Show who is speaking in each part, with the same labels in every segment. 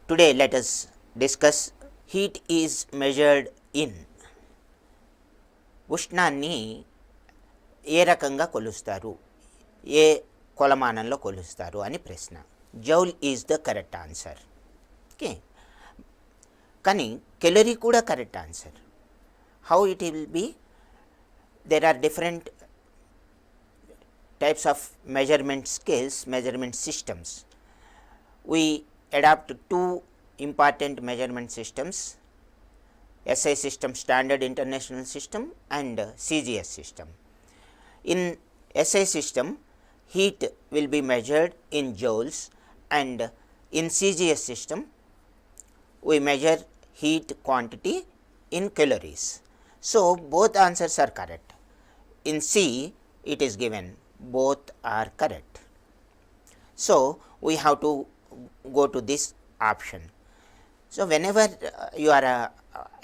Speaker 1: Today let us discuss heat is measured in. ఉష్ణాన్ని ఏ రకంగా కొలుస్తారు, ఏ కొలమానంలో కొలుస్తారు అని ప్రశ్న. Joule is the correct answer. Okay, కానీ కెలరీ కూడా correct answer. How it will be? There are different types of measurement scales, measurement systems. We adapt two important measurement systems, SI system, Standard International System, and CGS system. In SI system, heat will be measured in joules, and in CGS system, we measure heat quantity in calories. So, both answers are correct. In C, it is given both are correct. So, we have to go to this option. So, whenever you are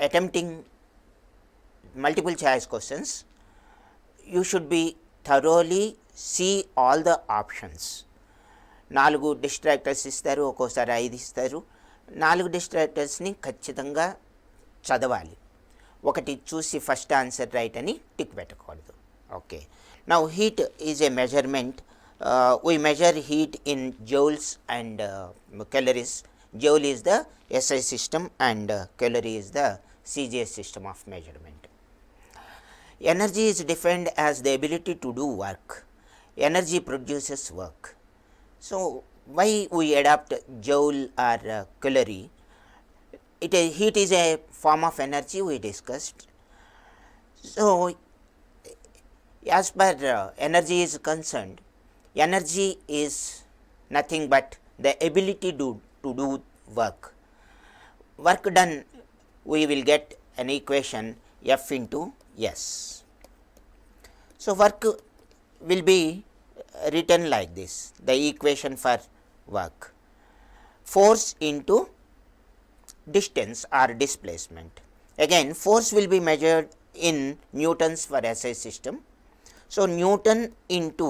Speaker 1: attempting multiple choice questions, you should be thoroughly see all the options. 4 distractors ఇస్తారు, ఒక్కోసారి 5 ఇస్తారు. 4 డిస్ట్రాక్టర్స్ని ఖచ్చితంగా చదవాలి. ఒకటి చూసి first answer right అని tick పెట్టకూడదు. Okay, now heat is a measurement. We measure heat in joules and calories. Joule is the SI system and calorie is the CGS system of measurement. Energy is defined as the ability to do work. Energy produces work. So, why we adopt joule or calorie? Heat is a form of energy we discussed. So, as per energy is concerned, energy is nothing but the ability to do work. Work done, we will get an equation F into S. So, work will be written like this, the equation for work: force into distance or displacement. Again, force will be measured in newtons for SI system. So, Newton into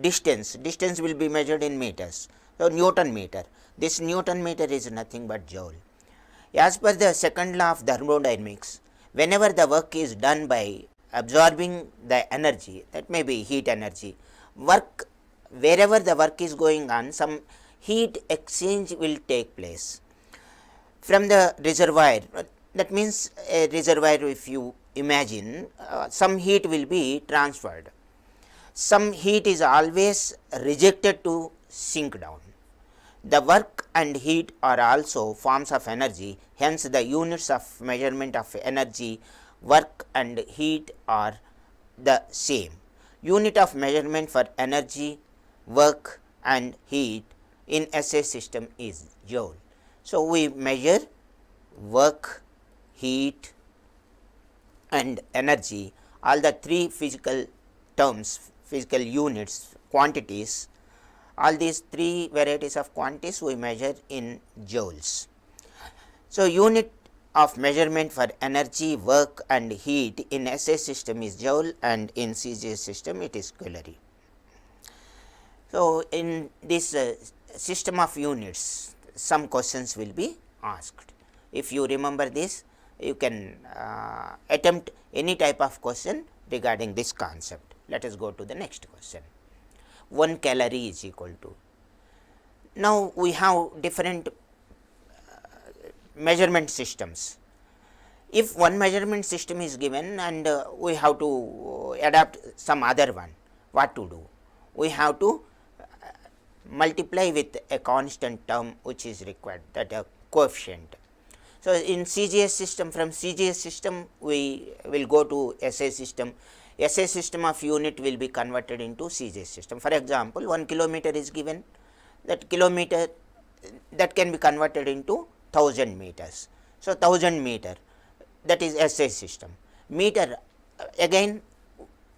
Speaker 1: distance will be measured in meters. So, Newton meter. This Newton meter is nothing but joule. As per the second law of thermodynamics, whenever the work is done by absorbing the energy, that may be heat energy, wherever the work is going on, some heat exchange will take place from the reservoir. That means a reservoir, if you imagine, some heat will be transferred. Some heat is always rejected to sink down. The work and heat are also forms of energy, hence the units of measurement of energy, work and heat are the same. Unit of measurement for energy, work and heat in SI system is joule. So, we measure work, heat and energy, all the 3 physical terms, physical units, quantities, all these 3 varieties of quantities we measure in joules. So, unit of measurement for energy, work and heat in SI system is joule, and in CGS system it is calorie. So, in this system of units, some questions will be asked. If you remember this, you can attempt any type of question regarding this concept. Let us go to the next question. 1 calorie is equal to. Now, we have different measurement systems. If one measurement system is given and we have to adapt some other one, what to do? We have to multiply with a constant term which is required, that a coefficient. So, in CGS system, from CGS system we will go to SI system. SI system of unit will be converted into CGS system. For example, 1 kilometer is given, that kilometer that can be converted into 1000 meters. So, 1000 meter, that is SI system. Meter, again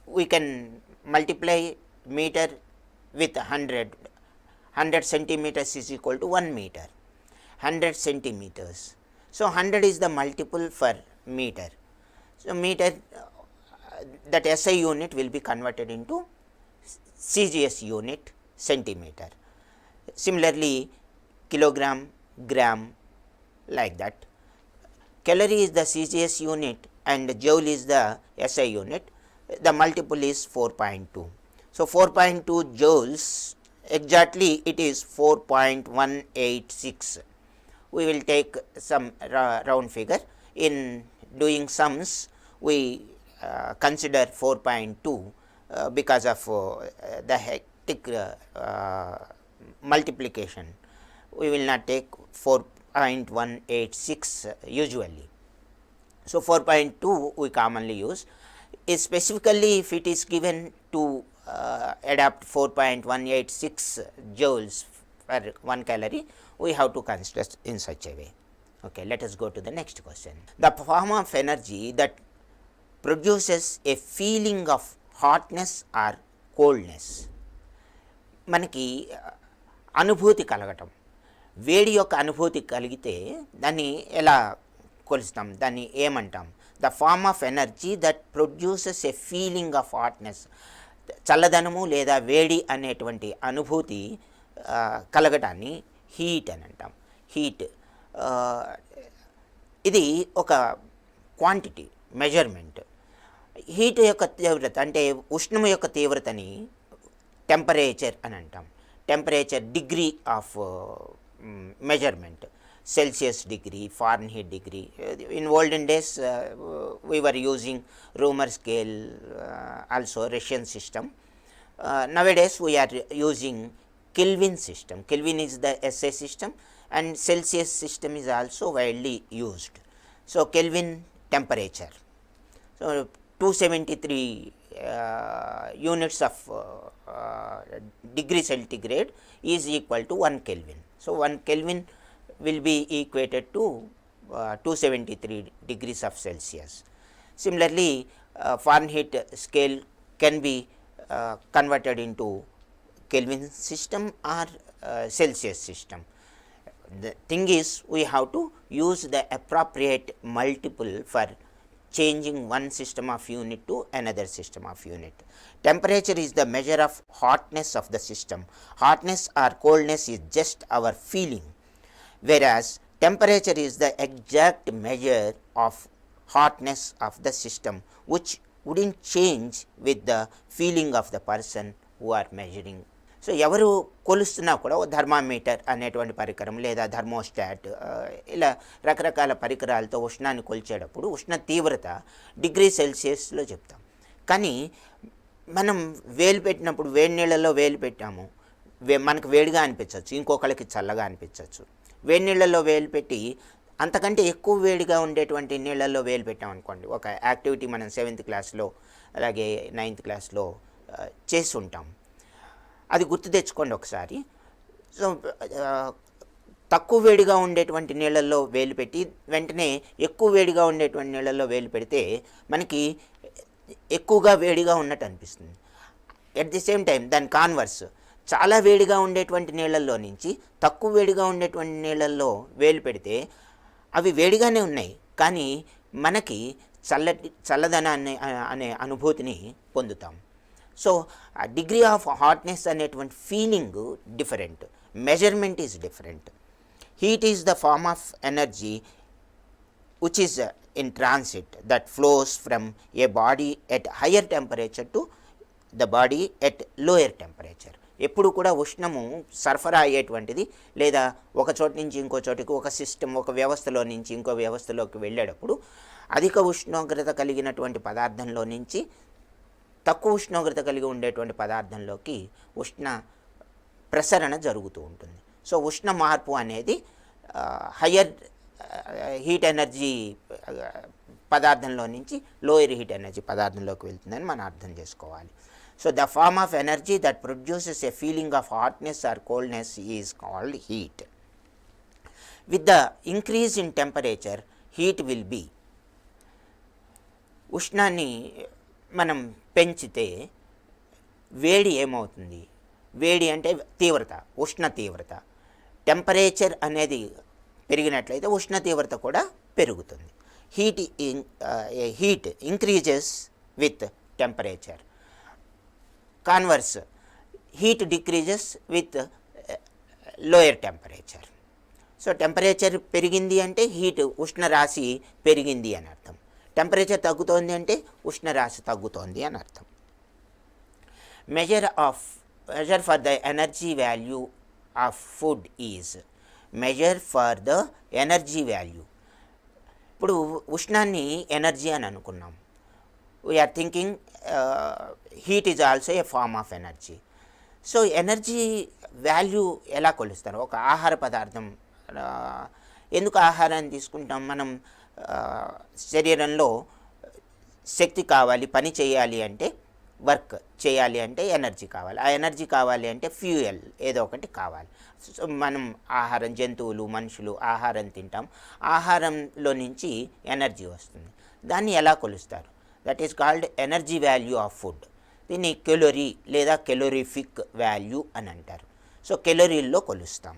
Speaker 1: we can multiply meter with 100 centimeters is equal to 1 meter, 100 centimeters. So, 100 is the multiple for meter. So, meter, that SI unit will be converted into CGS unit, centimeter. Similarly, kilogram, gram, like that. Calorie is the CGS unit and joule is the SI unit. The multiple is 4.2. So 4.2 joules, exactly it is 4.186. We will take some round figure. In doing sums, we consider 4.2 because of the hectic multiplication. We will not take 4.186 usually. So 4.2 we commonly use. Is specifically if it is given to adapt 4.186 joules per 1 calorie, we have to consider in such a way. Okay, let us go to the next question. The form of energy that produces a feeling of hotness or coldness. మనకి అనుభూతి కలగటం, వేడి యొక్క అనుభూతి కలిగితే దాన్ని ఎలా కొలుస్తాం, దాన్ని ఏమంటాం? The form of energy that produces a feeling of hotness. చల్లదనము లేదా వేడి అనేటువంటి అనుభూతి కలగటాన్ని హీట్ అని అంటాం. హీట్ ఇది ఒక క్వాంటిటీ, మెజర్మెంట్. హీట్ యొక్క తీవ్రత అంటే ఉష్ణము యొక్క తీవ్రతని టెంపరేచర్ అని అంటాం. Temperature degree of measurement, Celsius degree, Fahrenheit degree. In olden days we were using Romer scale, also Russian system. Nowadays we are using Kelvin system. Kelvin is the SI system and Celsius system is also widely used. So Kelvin temperature, so 273 units of degree centigrade is equal to 1 Kelvin. So 1 Kelvin will be equated to 273 degrees of Celsius. Similarly, Fahrenheit scale can be converted into Kelvin system or Celsius system. The thing is, we have to use the appropriate multiple for changing one system of unit to another system of unit. Temperature is the measure of hotness of the system. Hotness or coldness is just our feeling, whereas temperature is the exact measure of hotness of the system, which wouldn't change with the feeling of the person who are measuring. So ఎవరు కొలుస్తున్నా కూడా thermometer అనేటువంటి పరికరం లేదా thermostat, ఇలా రకరకాల పరికరాలతో ఉష్ణాన్ని కొలిచేటప్పుడు ఉష్ణ తీవ్రత డిగ్రీ సెల్సియస్లో చెప్తాం. కానీ మనం వేలు పెట్టినప్పుడు వేడి నీళ్ళల్లో వేలు పెట్టాము, మనకు వేడిగా అనిపించవచ్చు, ఇంకొకరికి చల్లగా అనిపించవచ్చు. వేడి నీళ్ళల్లో వేలు పెట్టి అంతకంటే ఎక్కువ వేడిగా ఉండేటువంటి నీళ్ళల్లో వేలు పెట్టామనుకోండి, ఒక యాక్టివిటీ మనం 7th క్లాస్లో అలాగే 9th క్లాస్లో చేసి ఉంటాం, అది గుర్తు తెచ్చుకోండి ఒకసారి. సో తక్కువ వేడిగా ఉండేటువంటి నీళ్ళల్లో వేలు పెట్టి వెంటనే ఎక్కువ వేడిగా ఉండేటువంటి నీళ్ళల్లో వేలు పెడితే మనకి ఎక్కువగా వేడిగా ఉన్నట్టు అనిపిస్తుంది. ఎట్ ది సేమ్ టైం దాని కాన్వర్స్, చాలా వేడిగా ఉండేటువంటి నీళ్ళల్లో నుంచి తక్కువ వేడిగా ఉండేటువంటి నీళ్ళల్లో వేలు పెడితే అవి వేడిగానే ఉన్నాయి, కానీ మనకి చల్లదనాన్ని అనే అనుభూతిని పొందుతాం. సో డిగ్రీ ఆఫ్ హాట్నెస్ అనేటువంటి feeling different, measurement is different. Heat is the form of energy which is in transit that flows from a body at higher temperature to the body at lower temperature. ఎప్పుడు కూడా ఉష్ణము సరఫరా అయ్యేటువంటిది లేదా ఒక చోటు నుంచి ఇంకో చోటికి, ఒక సిస్టమ్ ఒక వ్యవస్థలో నుంచి ఇంకో వ్యవస్థలోకి వెళ్ళేటప్పుడు అధిక ఉష్ణోగ్రత కలిగినటువంటి పదార్థంలో నుంచి తక్కువ ఉష్ణోగ్రత కలిగి ఉండేటువంటి పదార్థంలోకి ఉష్ణ ప్రసరణ జరుగుతూ ఉంటుంది. సో ఉష్ణ మార్పు అనేది హయ్యర్ హీట్ ఎనర్జీ పదార్థంలో నుంచి లోయర్ హీట్ ఎనర్జీ పదార్థంలోకి వెళ్తుందని మనం అర్థం చేసుకోవాలి. So the form of energy that produces a feeling of hotness or coldness is called heat. With the increase in temperature heat will be. ఉష్ణాన్ని మనం పెంచితే వేడి ఏమవుతుంది? వేడి అంటే తీవ్రత, ఉష్ణ తీవ్రత. టెంపరేచర్ అనేది పెరిగినట్లయితే ఉష్ణ తీవ్రత కూడా పెరుగుతుంది. Heat increases with temperature. Converse, heat decreases with lower temperature. So temperature పెరిగింది అంటే హీట్ ఉష్ణరాశి పెరిగింది అని అర్థం. టెంపరేచర్ తగ్గుతోంది అంటే ఉష్ణరాశి తగ్గుతోంది అని అర్థం. Measure for the energy value of food is measure for the energy value. ఇప్పుడు ఉష్ణాన్ని ఎనర్జీ అని అనుకున్నాం. We are thinking heat is also a form of energy. So energy value ఎలా కొలుస్తారు? ఒక ఆహార పదార్థం, ఎందుకు ఆహారాన్ని తీసుకుంటాం మనం? శరీరంలో శక్తి కావాలి, పని చేయాలి అంటే, వర్క్ చేయాలి అంటే ఎనర్జీ కావాలి. ఆ ఎనర్జీ కావాలి అంటే ఫ్యూయల్ ఏదో ఒకటి కావాలి. సో మనం ఆహారం, జంతువులు, మనుషులు ఆహారం తింటాం, ఆహారంలో నుంచి ఎనర్జీ వస్తుంది. దాన్ని ఎలా కొలుస్తారు? That is called energy value of food. దీన్ని కెలోరీ లేదా కెలోరిఫిక్ వాల్యూ అని అంటారు. So కెలోరీల్లో కొలుస్తాం.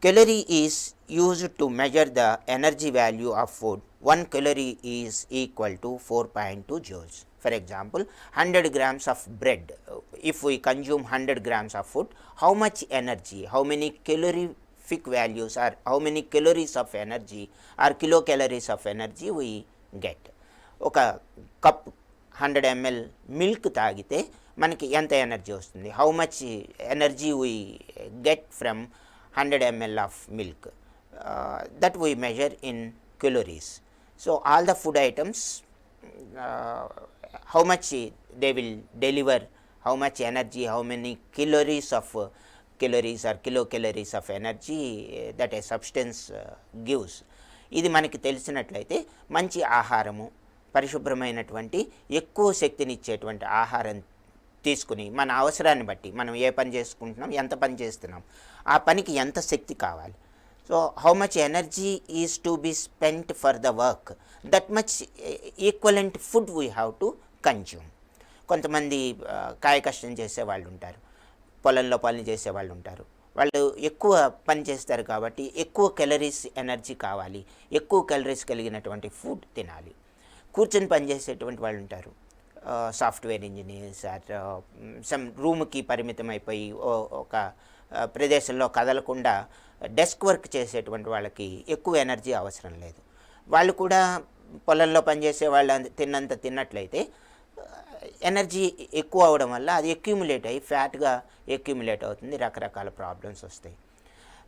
Speaker 1: Calorie is used to measure the energy value of food. 1 calorie is equal to 4.2 joules. For example, 100 grams of bread. If we consume 100 grams of food, how much energy, how many calorific values or how many calories of energy or kilocalories of energy we get? ఒక cup 100 ml milk తాగితే మనకి ఎంత energy వస్తుంది? How much energy we get from 100 ml of milk, that we measure in calories. So all the food items, how much they will deliver, how much energy, how many calories or kilocalories of energy that a substance gives. ఇది మనకి తెలిసినట్లయితే మంచి ఆహారము, పరిశుభ్రమైనటువంటి ఎక్కువ శక్తినిచ్చేటువంటి ఆహారం తీసుకుని మన అవసరాన్ని బట్టి మనం ఏ పని చేసుకుంటున్నాం, ఎంత పని చేస్తున్నాం, ఆ పనికి ఎంత శక్తి కావాలి. So how much energy is to be spent for the work, that much equivalent food we have to consume. కొంతమంది కాయ కష్టం చేసేవాళ్ళు ఉంటారు, పొలంలో పని చేసేవాళ్ళు ఉంటారు. వాళ్ళు ఎక్కువ పని చేస్తారు కాబట్టి ఎక్కువ క్యాలరీస్ ఎనర్జీ కావాలి, ఎక్కువ క్యాలరీస్ కలిగినటువంటి ఫుడ్ తినాలి. కూర్చొని పని చేసేటువంటి వాళ్ళు ఉంటారు, సాఫ్ట్వేర్ ఇంజనీర్స్ ఆర్ సమ్ రూమ్కి పరిమితం అయిపోయి ఒక ప్రదేశంలో కదలకుండా డెస్క్ వర్క్ చేసేటువంటి వాళ్ళకి ఎక్కువ ఎనర్జీ అవసరం లేదు. వాళ్ళు కూడా పొలంలో పనిచేసే వాళ్ళు తిన్నంత తిన్నట్లయితే ఎనర్జీ ఎక్కువ అవడం వల్ల అది అక్యూములేట్ అయ్యి ఫ్యాట్గా అక్యూములేట్ అవుతుంది, రకరకాల ప్రాబ్లమ్స్ వస్తాయి.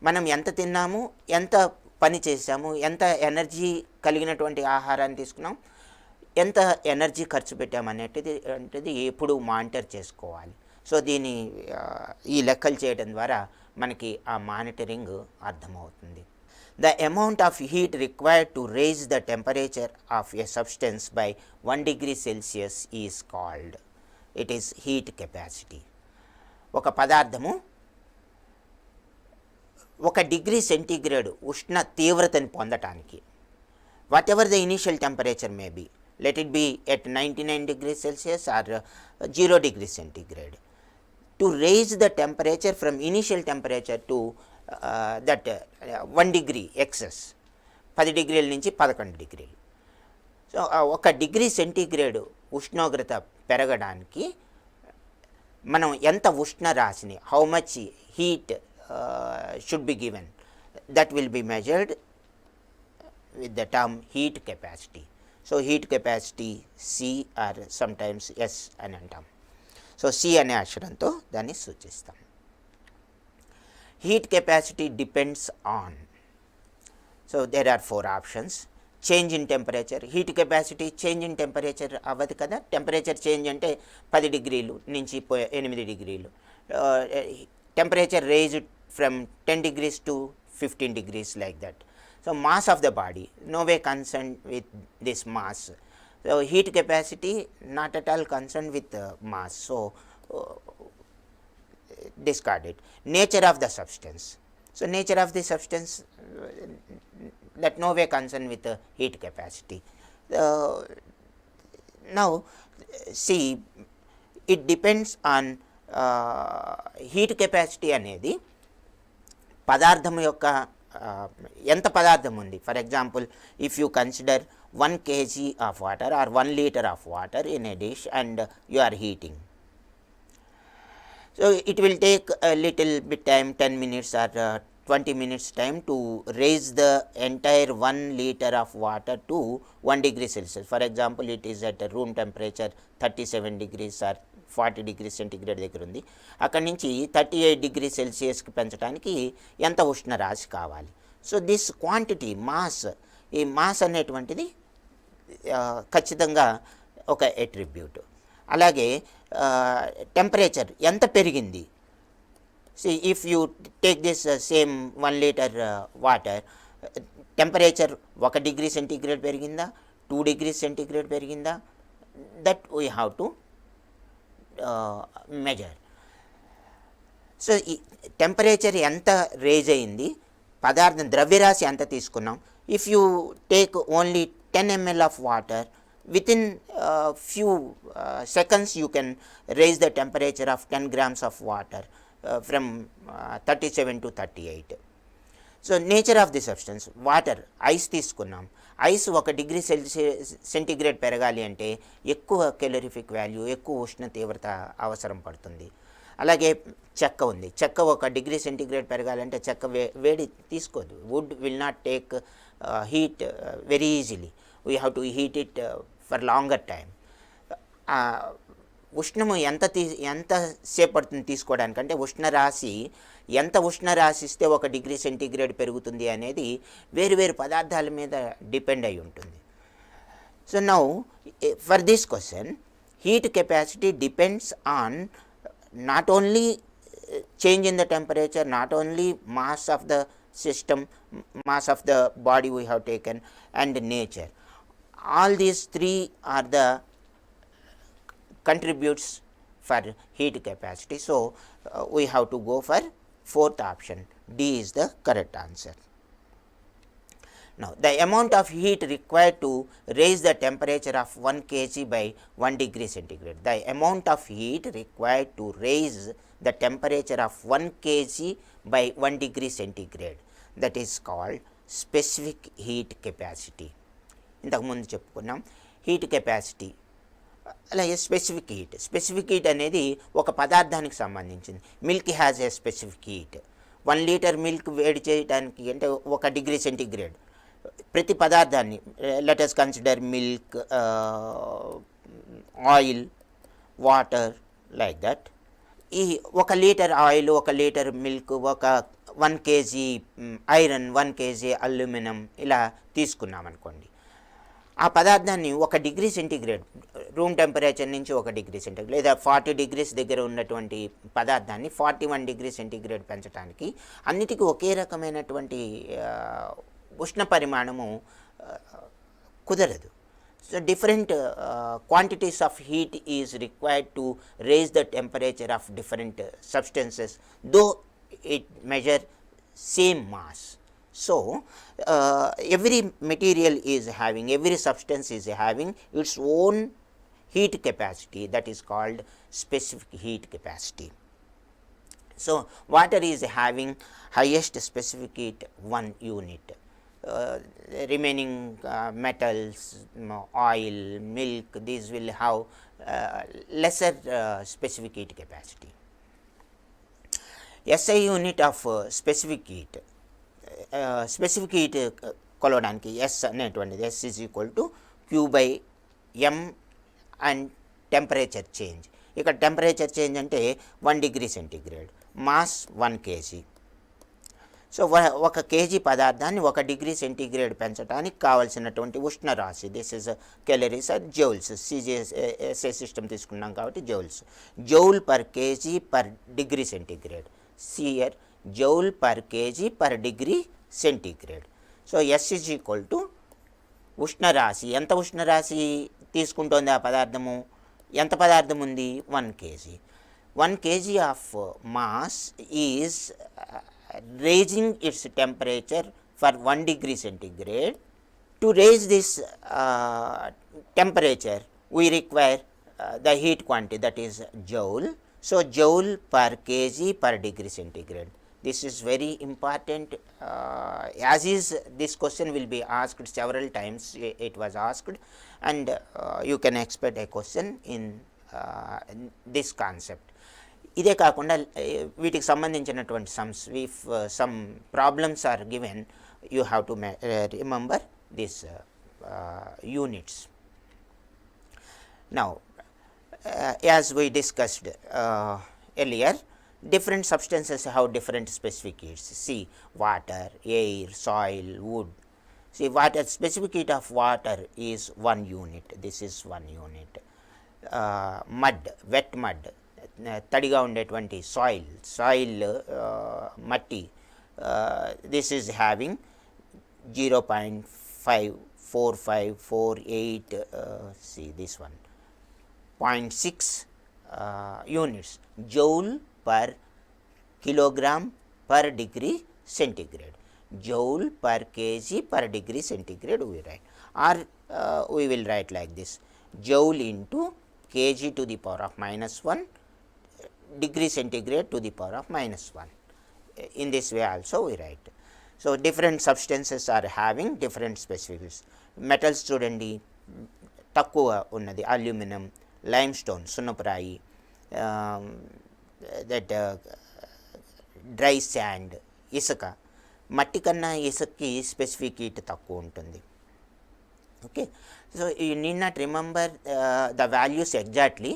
Speaker 1: మనం ఎంత తిన్నాము, ఎంత పని చేసాము, ఎంత ఎనర్జీ కలిగినటువంటి ఆహారాన్ని తీసుకున్నాం, ఎంత ఎనర్జీ ఖర్చు పెట్టామనేది ఎప్పుడు మానిటర్ చేసుకోవాలి. సో ఈ లెక్కలు చేయడం ద్వారా మనకి ఆ మానిటరింగ్ అర్థమవుతుంది. The amount of heat required to raise the temperature of a substance by 1 degree Celsius is called, it is heat capacity. ఒక పదార్థము 1 degree సెంటీగ్రేడ్ ఉష్ణ తీవ్రతని పొందటానికి, whatever the initial temperature may be, let it be at 99 degrees Celsius or 0 degree centigrade, to raise the temperature from initial temperature to that 1 degree excess, 10 degrees నుంచి 11 degrees. So 1 degree centigrade ఉష్ణోగ్రత పెరగడానికి మనం ఎంత ఉష్ణ రాశిని, how much heat should be given, that will be measured with the term heat capacity. So heat capacity C or sometimes S అని అంటాం. సో సి అనే అక్షరంతో దాన్ని సూచిస్తాం. Heat capacity depends on, so there are 4 options. Change in temperature, heat capacity change in temperature అవ్వదు కదా. Temperature change అంటే 10 degrees నుంచి 8 degrees. Temperature raise from 10 degrees to 15 degrees like that. So mass of the body, no way concerned with this mass. So heat capacity not at all concerned with mass. So discard it. Nature of the substance. So nature of the substance, that no way concerned with heat capacity. Now see, it depends on heat capacity అనేది పదార్థం యొక్క ఎంత పదార్థం ఉంది. For example, if you consider 1 kg of water or 1 liter of water in a dish and you are heating, so it will take little bit time, 10 minutes or 20 minutes time to raise the entire 1 liter of water to 1 degree Celsius. For example, it is at a room temperature 37 degrees or 40 degrees centigrade దగ్గర ఉంది. అక్కడి నుంచి 38 degree సెల్సియస్కి పెంచడానికి ఎంత ఉష్ణరాశి కావాలి. So this quantity mass, ఈ mass అనేటువంటిది ఖచ్చితంగా ఒక ఎట్రిబ్యూట్. అలాగే టెంపరేచర్ ఎంత పెరిగింది. See, if you take this same 1 liter water, temperature 1 degree centigrade పెరిగిందా, 2 degrees centigrade పెరిగిందా, that we have to measure. So ఈ టెంపరేచర్ ఎంత రేజ్ అయింది, పదార్థం ద్రవ్యరాశి ఎంత తీసుకున్నాం. If you take only 10 ml of water, within few seconds you can raise the temperature of 10 grams of water from 37 to 38. So nature of the substance, water, ice తీసుకున్నాం. Ice 1 degree centigrade పెరగాలి అంటే ఎక్కువ calorific value, ఎక్కువ ఉష్ణ తీవ్రత అవసరం పడుతుంది. అలాగే చెక్క ఉంది. చెక్క 1 డిగ్రీ సెంటిగ్రేడ్ పెరగాలంటే చెక్క వేడి తీసుకోదు. Wood will not take heat very easily. We have to heat it for longer time. ఉష్ణము ఎంత సేపు పడుతుంది తీసుకోవడానికంటే ఉష్ణరాశి ఎంత ఉష్ణరాశి ఇస్తే 1 డిగ్రీ సెంటిగ్రేడ్ పెరుగుతుంది అనేది వేరు వేరు పదార్థాల మీద డిపెండ్ అయి ఉంటుంది. So now for this question, heat capacity depends on not only change in the temperature, not only mass of the system, mass of the body we have taken, and nature. All these three are the contributes for heat capacity. So we have to go for fourth option. D is the correct answer. Now, the amount of heat required to raise the temperature of 1 kg by 1 degree centigrade. The amount of heat required to raise the temperature of 1 kg by 1 degree centigrade, that is called specific heat capacity. ఇంతకుముందు చెప్పుకున్నాం heat capacity. అలాగే specific heat అనేది ఒక పదార్థానికి సంబంధించింది. Milk has a specific heat. 1 litre milk వేడి చేయడానికి అంటే 1 డిగ్రీ సెంటిగ్రేడ్. ప్రతి పదార్థాన్ని, let us consider milk, oil, water, like that. ఈ 1 litre oil, 1 litre milk, 1 KG iron, 1 KG aluminium ఇలా తీసుకున్నాం అనుకోండి. ఆ పదార్థాన్ని 1 డిగ్రీ సెంటిగ్రేడ్, రూమ్ టెంపరేచర్ నుంచి 1 డిగ్రీ సెంటిగ్రేడ్ లేదా 40 డిగ్రీస్ దగ్గర ఉన్నటువంటి పదార్థాన్ని 41 డిగ్రీ సెంటిగ్రేడ్ పెంచడానికి అన్నిటికీ ఒకే రకమైనటువంటి ఉష్ణ పరిమాణము కుదరదు. So different quantities of heat is required to raise the temperature of different substances though it measure same mass. So every material is having, every substance is having its own heat capacity, that is called specific heat capacity. So water is having highest specific heat 1 unit. Remaining metals, oil, milk, these will have lesser specific heat capacity. SI unit of specific heat, specific heat కొలవడానికి S అనేటువంటిది S is equal to Q by M and temperature change. ఇక్కడ temperature change అంటే 1 degree centigrade, mass 1 kg. So 1 kg పదార్థాన్ని 1 degree centigrade పెంచడానికి కావాల్సినటువంటి ఉష్ణరాశి, this is calories or joules. సిజిఎస్ఏ system తీసుకున్నాం కాబట్టి joules. Joule per kg per degree centigrade. సిఆర్ joule per kg per degree centigrade. So S is equal to ఉష్ణరాశి, ఎంత ఉష్ణరాశి తీసుకుంటోంది ఆ పదార్థము, ఎంత పదార్థం ఉంది 1 KG. 1 KG of mass is raising its temperature for 1 degree centigrade. To raise this temperature we require the heat quantity, that is joule. So joule per kg per degree centigrade. This is very important, as is this question will be asked several times. It was asked, and you can expect a question in this concept. ఇదే కాకుండా వీటికి సంబంధించినటువంటి sums if some problems are given you have to remember this units. Now, as we discussed earlier, different substances have different specific heats. See, water, air, soil, wood. See, water, specific heat of water is 1 unit. This is 1 unit. Mud, wet mud, తడిగా ఉండేటువంటి soil మట్టి, this is having 0.54548, see this one, 0.6 units, joule per kilogram per degree centigrade, joule per kg per degree centigrade we write, or we will write like this, joule into kg to the power of -1 degree centigrade to the power of -1. In this way also we write. So, different substances are having different specifics. Metals చూడండి తక్కువ ఉన్నది, aluminium, limestone, సున్నపురాయి, that dry sand, ఇసుక. మట్టి కన్నా ఇసుకకి specific heat తక్కువ ఉంటుంది. Okay, so you need not remember the values exactly.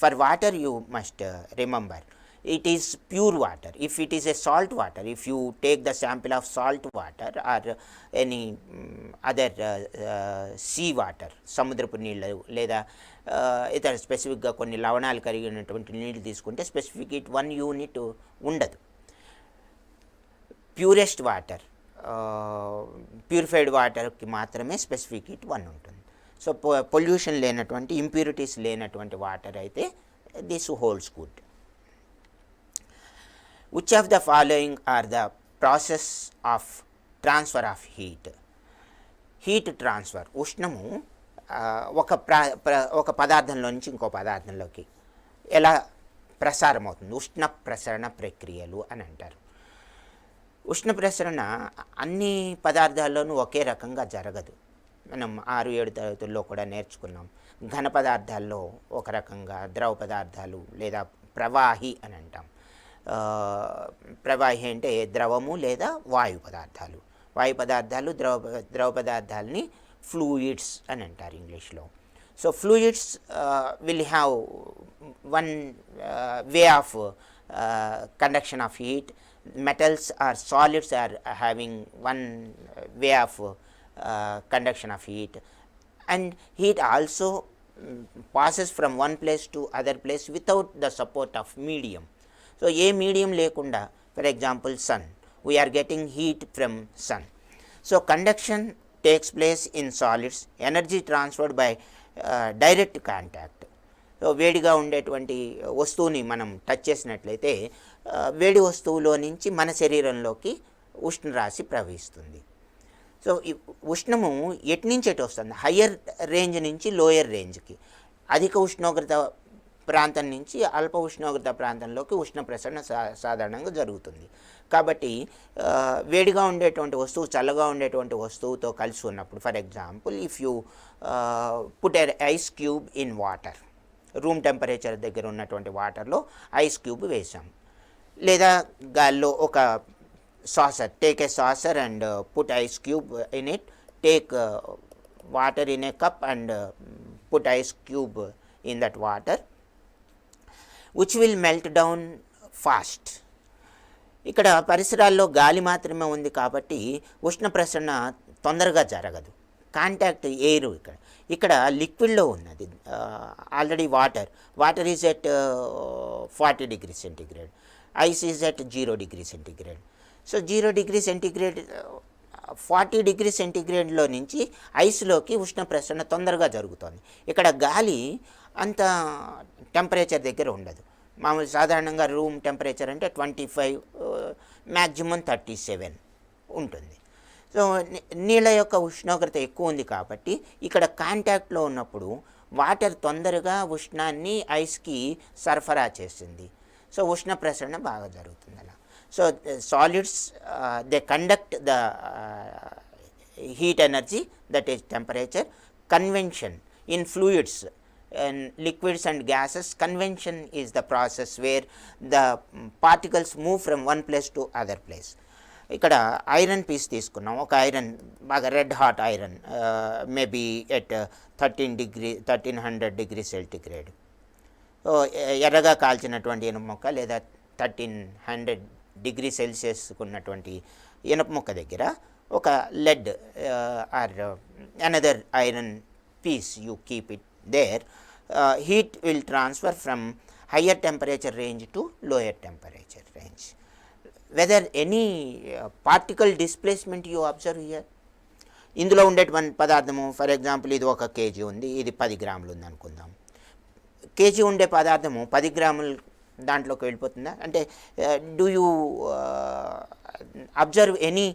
Speaker 1: For water you must remember it is pure water. If it is a salt water, if you take the sample of salt water or any other sea water, సముద్రపు నీళ్ళు లేదా ఇతర స్పెసిఫిక్గా కొన్ని లవణాలు కరిగినటువంటి నీళ్ళు తీసుకుంటే specific heat 1 unit ఉండదు. ప్యూరెస్ట్ వాటర్, ప్యూరిఫైడ్ వాటర్కి మాత్రమే స్పెసిఫిక్ హీట్ 1 ఉంటుంది. సో పొల్యూషన్ లేనటువంటి, ఇంప్యూరిటీస్ లేనటువంటి వాటర్ అయితే this holds good. Which of the following are the process of transfer of heat? Heat transfer, ఉష్ణము ఒక పదార్థంలో నుంచి ఇంకో పదార్థంలోకి ఎలా ప్రసారం అవుతుంది, ఉష్ణ ప్రసరణ ప్రక్రియలు అని అంటారు. ఉష్ణ ప్రసరణ అన్ని పదార్థాల్లోనూ ఒకే రకంగా జరగదు. మనం 6-7 తరగతుల్లో కూడా నేర్చుకున్నాం. ఘన పదార్థాల్లో ఒక రకంగా, ద్రవ పదార్థాలు లేదా ప్రవాహి అని అంటాం. ప్రవాహి అంటే ద్రవము లేదా వాయు పదార్థాలు. వాయు పదార్థాలు ద్రవ పదార్థాలని ఫ్లూయిడ్స్ అని అంటారు ఇంగ్లీష్లో. So fluids will have one way of conduction of heat. metals or solids are having one way of conduction of heat, and heat also passes from one place to other place without the support of medium. So a medium lekunda, for example sun, we are getting heat from sun. So conduction takes place in solids, energy transferred by direct contact. So వేడిగా ఉండేటువంటి వస్తువుని మనం touch చేసినట్లయితే వేడి వస్తువులో నుంచి మన శరీరంలోకి ఉష్ణరాశి ప్రవహిస్తుంది. సో ఈ ఉష్ణము ఎటు నుంచి ఎటు వస్తుంది, హయ్యర్ రేంజ్ నుంచి లోయర్ రేంజ్కి, అధిక ఉష్ణోగ్రత ప్రాంతం నుంచి అల్ప ఉష్ణోగ్రత ప్రాంతంలోకి ఉష్ణ ప్రసరణ సాధారణంగా జరుగుతుంది. కాబట్టి వేడిగా ఉండేటువంటి వస్తువు చల్లగా ఉండేటువంటి వస్తువుతో కలిసి ఉన్నప్పుడు, for example if you put a ice cube in water, room temperature దగ్గర ఉన్నటువంటి వాటర్లో ఐస్ క్యూబ్ వేసాం, లేదా గాల్లో ఒక saucer, take a saucer and put ice cube in it, take water in a cup and put ice cube in that water, which will melt down fast. ఇక్కడ పరిసరాల్లో గాలి మాత్రమే ఉంది కాబట్టి ఉష్ణ ప్రసరణ తొందరగా జరగదు. కాంటాక్ట్ ఎయిర్ ఇక్కడ లిక్విడ్లో ఉన్నది already. Water is at 40 degrees centigrade, ice is at 0 degrees centigrade. So 0 degrees centigrade 40 degrees centigradeలో నుంచి ఐస్లోకి ఉష్ణ ప్రసరణ తొందరగా జరుగుతుంది. ఇక్కడ గాలి అంత టెంపరేచర్ దగ్గర ఉండదు. మామూలు సాధారణంగా రూమ్ టెంపరేచర్ అంటే 25, మ్యాక్సిమం 37 ఉంటుంది. సో నీళ్ళ యొక్క ఉష్ణోగ్రత ఎక్కువ ఉంది కాబట్టి ఇక్కడ కాంటాక్ట్లో ఉన్నప్పుడు వాటర్ తొందరగా ఉష్ణాన్ని ఐస్కి సరఫరా చేస్తుంది. సో ఉష్ణ ప్రసరణ బాగా జరుగుతుంది అలా. So solids they conduct the heat energy, that is temperature. Convention in fluids, in liquids and gases, convection is the process where the particles move from one place to other place. ఇక్కడ iron piece తీసుకున్నాం, ఒక iron బాగా red hot iron, maybe at 1300 centigrade, ఎర్రగా కాల్చినటువంటి ఇనుప మొక్క లేదా 1300 Celsius ఉన్నటువంటి ఇనుప మొక్క దగ్గర ఒక lead or another iron piece you keep it there, heat will transfer from higher temperature range to lower temperature range. Whether any particle displacement you observe here, ఇందులో ఉండేటువంటి పదార్థము ఫర్ ఎగ్జాంపుల్ ఇది 1 kg ఉంది, ఇది 10 గ్రాములు ఉంది అనుకుందాం. కేజీ ఉండే పదార్థము 10 గ్రాములు దాంట్లోకి వెళ్ళిపోతుందా అంటే do you observe any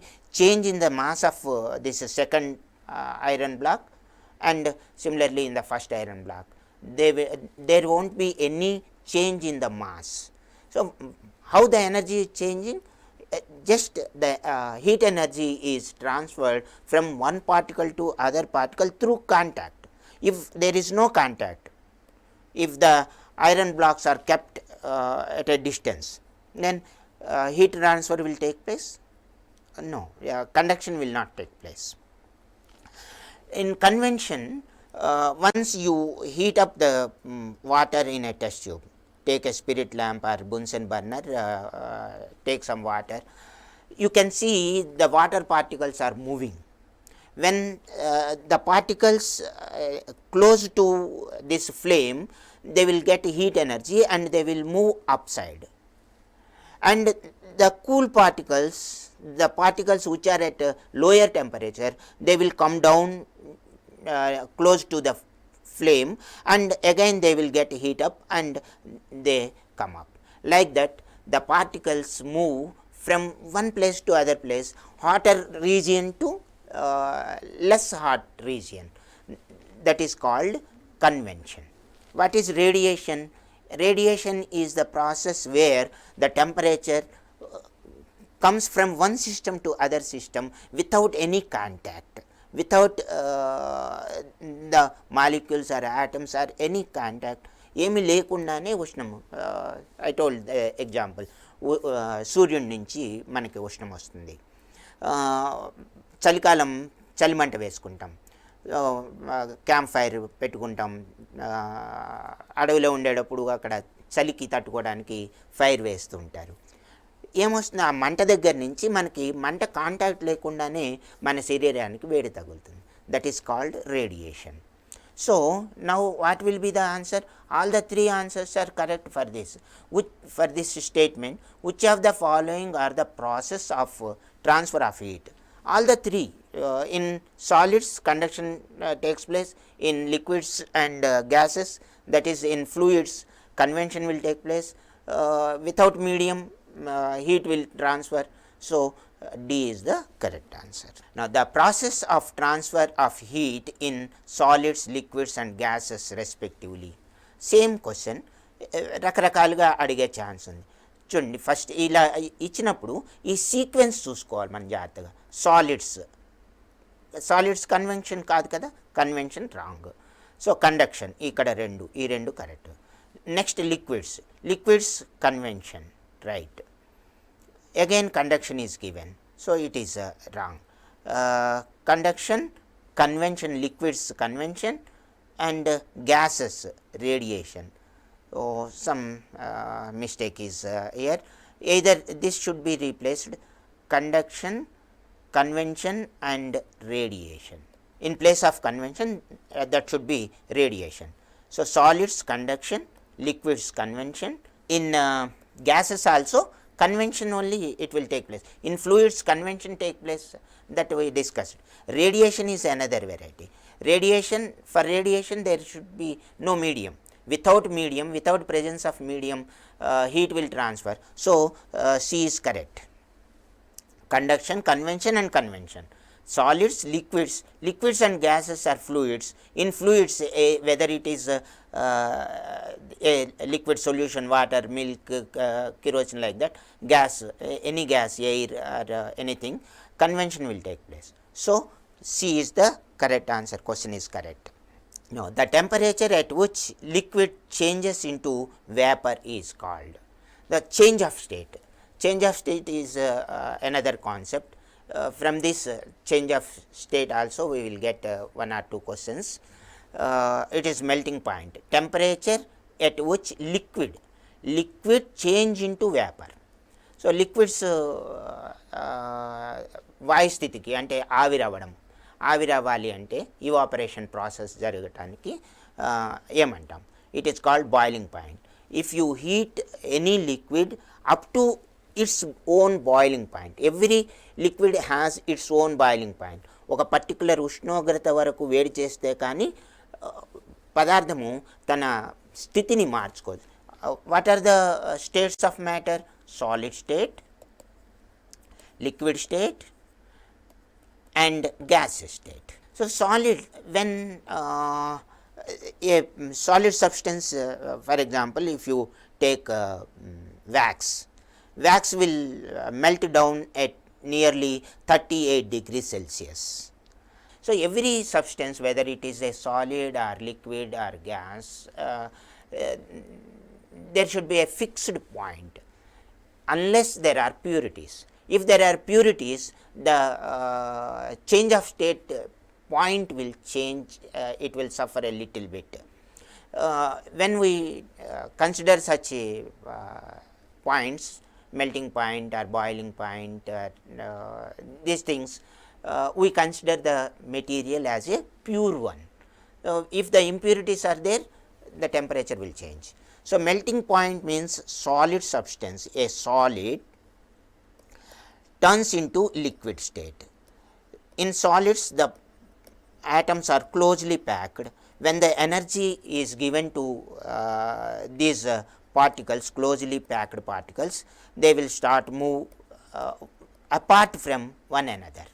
Speaker 1: change in the mass of this second iron block and similarly in the first iron block there won't be any change in the mass. So how the energy is changing? Just the heat energy is transferred from one particle to other particle through contact. If there is no contact, if the iron blocks are kept at a distance, then heat transfer will take place? No, conduction will not take place. In convection, once you heat up the water in a test tube, take a spirit lamp or Bunsen burner, take some water, you can see the water particles are moving. When the particles close to this flame, they will get heat energy and they will move upside, and the cool particles, the particles which are at lower temperature, they will come down close to the flame and again they will get heat up and they come up. Like that the particles move from one place to other place, hotter region to less hot region. That is called convection. What is radiation? Radiation is the process where the temperature comes from one system to other system without any contact, without the molecules or atoms or any contact. ఏమి లేకుండానే ఉష్ణము, I told example, సూర్యుడి నుంచి మనకి ఉష్ణం వస్తుంది. చలికాలం చలిమంట వేసుకుంటాం, camp fire పెట్టుకుంటాం, అడవిలో ఉండేటప్పుడు అక్కడ చలికి తట్టుకోవడానికి ఫైర్ వేస్తూ ఉంటారు. ఏమొస్తుంది, ఆ మంట దగ్గర నుంచి మనకి మంట కాంటాక్ట్ లేకుండానే మన శరీరానికి వేడి తగులుతుంది. That is called radiation. So now what will be the answer? All the 3 answers are correct for this statement. Which of the following are the process of transfer of heat? All the 3. In solids, conduction takes place. In liquids and gases, that is in fluids, convection will take place. Without medium, heat will transfer. So D is the correct answer. Now the process of transfer of heat in solids, liquids and gases respectively. Same question, రకరకాలుగా అడిగే chance ఉంది. చూడండి, first ఇలా ఇచ్చినప్పుడు ఈ sequence చూసుకోవాలి మనం జాగ్రత్తగా. సాలిడ్స్ కన్వెన్షన్ కాదు కదా, కన్వెన్షన్ రాంగ్. సో కండక్షన్ ఇక్కడ 2, ఈ 2 correct. Next liquids convention right. Again conduction is given, so it is wrong. Conduction, convention, liquids convention and gases radiation. Oh, some mistake is here. Either this should be replaced, conduction, convention and radiation. In place of convention, that should be radiation. So solids conduction, liquids convention. In gases also convection only it will take place. In fluids convention take place, that we discussed. Radiation is another variety. For radiation there should be no medium. Without presence of medium, heat will transfer. So C is correct. Conduction, convention and convention. Solids, liquids and gases are fluids. In fluids, whether it is a liquid solution, water, milk, kerosene, like that, gas, any gas, air or anything, convention will take place. So C is the correct answer. Question is correct. No, the temperature at which liquid changes into vapor is called the change of state. Change of state is another concept. From this change of state also we will get one or two questions. It is melting point. Temperature at which liquid change into vapor. So liquids వాయు స్థితికి అంటే ఆవిరవ్వడం, ఆవిరవ్వాలి అంటే evaporation process జరగటానికి ఏమంటాం? It is called boiling point. If you heat any liquid up to its own boiling point, every liquid has its own boiling point. ఒక particular ఉష్ణోగ్రత వరకు వేడి చేస్తే కానీ పదార్థము తన స్థితిని మార్చుకోదు. What are the states of matter? Solid state, liquid state and gaseous state. So solid, when a solid substance, for example if you take wax will melt down at nearly 38 degrees Celsius. So every substance, whether it is a solid or liquid or gas, there should be a fixed point unless there are purities. If there are purities, the change of state point will change, it will suffer a little bit. When we consider such points, melting point or boiling point, these things, we consider the material as a pure one. If the impurities are there, the temperature will change. So melting point means solid substance, a solid turns into liquid state. In solids, the atoms are closely packed. When the energy is given to these particles, closely packed particles, they will start move apart from one another.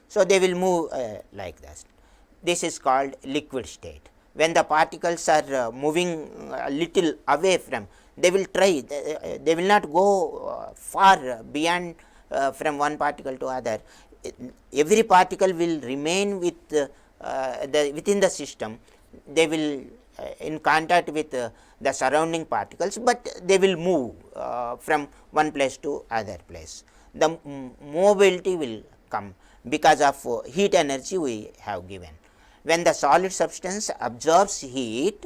Speaker 1: So they will move like this. This is called liquid state. When the particles are moving a little away from, they will try, they will not go far beyond from one particle to other. Every particle will remain with within the system. They will in contact with the surrounding particles, but they will move from one place to other place. The mobility will come because of heat energy we have given. When the solid substance absorbs heat,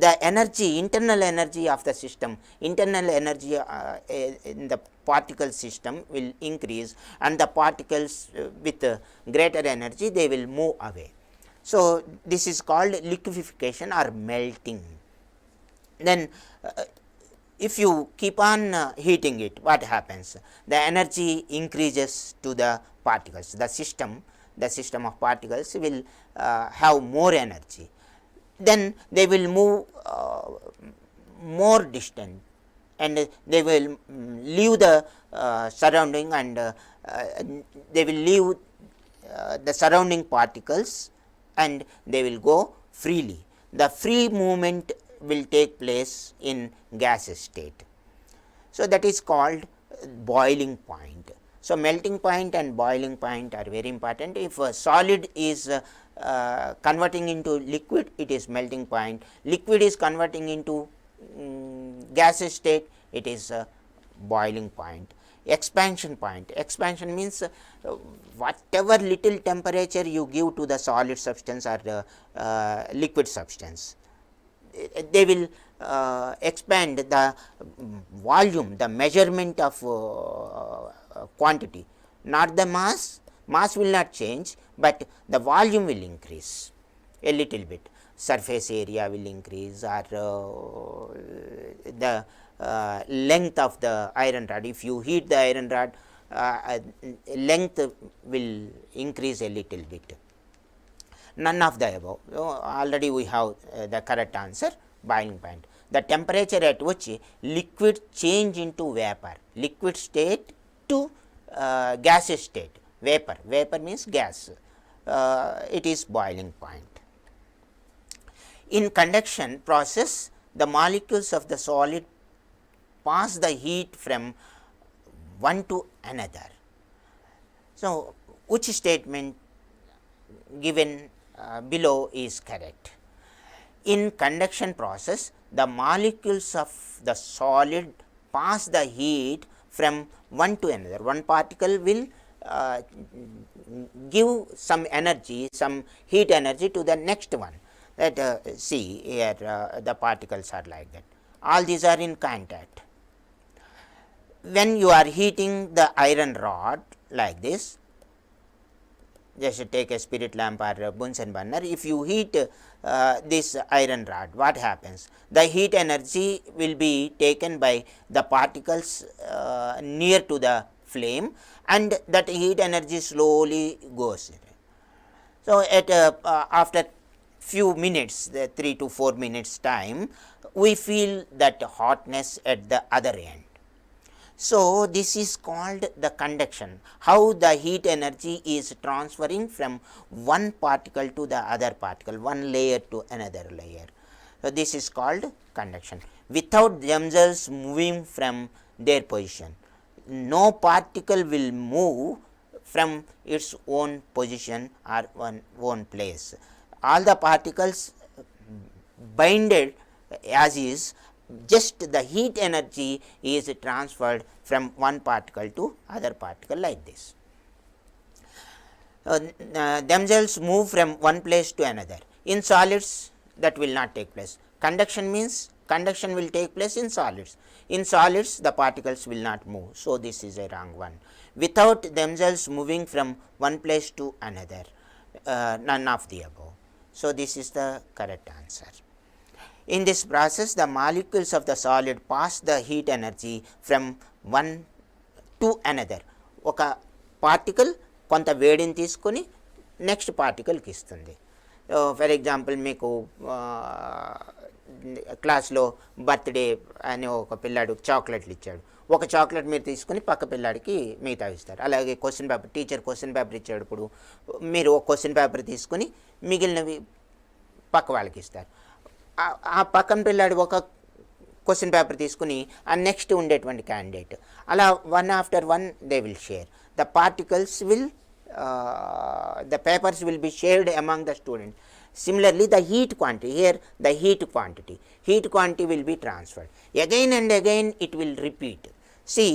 Speaker 1: the energy, internal energy of the system, internal energy in the particle system will increase, and the particles with greater energy, they will move away. So this is called liquefaction or melting. Then if you keep on heating it, what happens? The energy increases to the particles. The system of particles will have more energy. Then they will move more distant, and they will leave the surrounding, and they will leave the surrounding particles, and they will go freely. The free movement will take place in gaseous state. So that is called boiling point. So melting point and boiling point are very important. If a solid is converting into liquid, it is melting point. Liquid is converting into gaseous state, it is boiling point. Expansion point. Expansion means whatever little temperature you give to the solid substance or the liquid substance, they will expand the volume, the measurement of quantity, not the mass. Mass will not change, but the volume will increase a little bit. Surface area will increase, or the length of the iron rod. If you heat the iron rod, length will increase a little bit. None of the above. Already we have the correct answer, boiling point. The temperature at which liquid change into vapor, liquid state to gaseous state, vapor means gas, it is boiling point. In conduction process, the molecules of the solid pass the heat from one to another. So which statement given below is correct? In conduction process, the molecules of the solid pass the heat from one to another. One particle will give some energy, some heat energy to the next one. That see here the particles are like that. All these are in contact. When you are heating the iron rod like this, just take a spirit lamp or a Bunsen burner. If you heat this iron rod, what happens? The heat energy will be taken by the particles near to the flame, and that heat energy slowly goes. So, at after few minutes, 3 to 4 minutes time, we feel that hotness at the other end. So, this is called the conduction, how the heat energy is transferring from one particle to the other particle, one layer to another layer. So, this is called conduction without themselves moving from their position. No particle will move from its own position or one own place. All the particles binded as is, just the heat energy is transferred from one particle to other particle like this. Themselves move from one place to another. In solids, that will not take place. Conduction means conduction will take place in solids. In solids, the particles will not move. So, this is a wrong one. Without themselves moving from one place to another, none of the above. So, this is the correct answer. In this process, the molecules of the solid pass the heat energy from one to another. ఒక particle కొంత వేడిని తీసుకొని next పార్టికల్కి ఇస్తుంది. For example మీకు క్లాస్లో birthday అని ఒక పిల్లాడు చాక్లెట్లు ఇచ్చాడు. ఒక చాక్లెట్ మీరు తీసుకుని పక్క పిల్లాడికి మిగతా ఇస్తారు. అలాగే question paper, teacher question paper ఇచ్చేటప్పుడు మీరు ఒక క్వశ్చన్ పేపర్ తీసుకుని మిగిలినవి పక్క వాళ్ళకి ఇస్తారు. ఆ పక్కన పిల్లాడు ఒక క్వశ్చన్ పేపర్ తీసుకుని ఆ నెక్స్ట్ ఉండేటువంటి క్యాండిడేట్, అలా one after one they will share. The particles will the papers will be shared among the students. Similarly, the heat quantity, here the heat quantity will be transferred. Again and again it will repeat. See,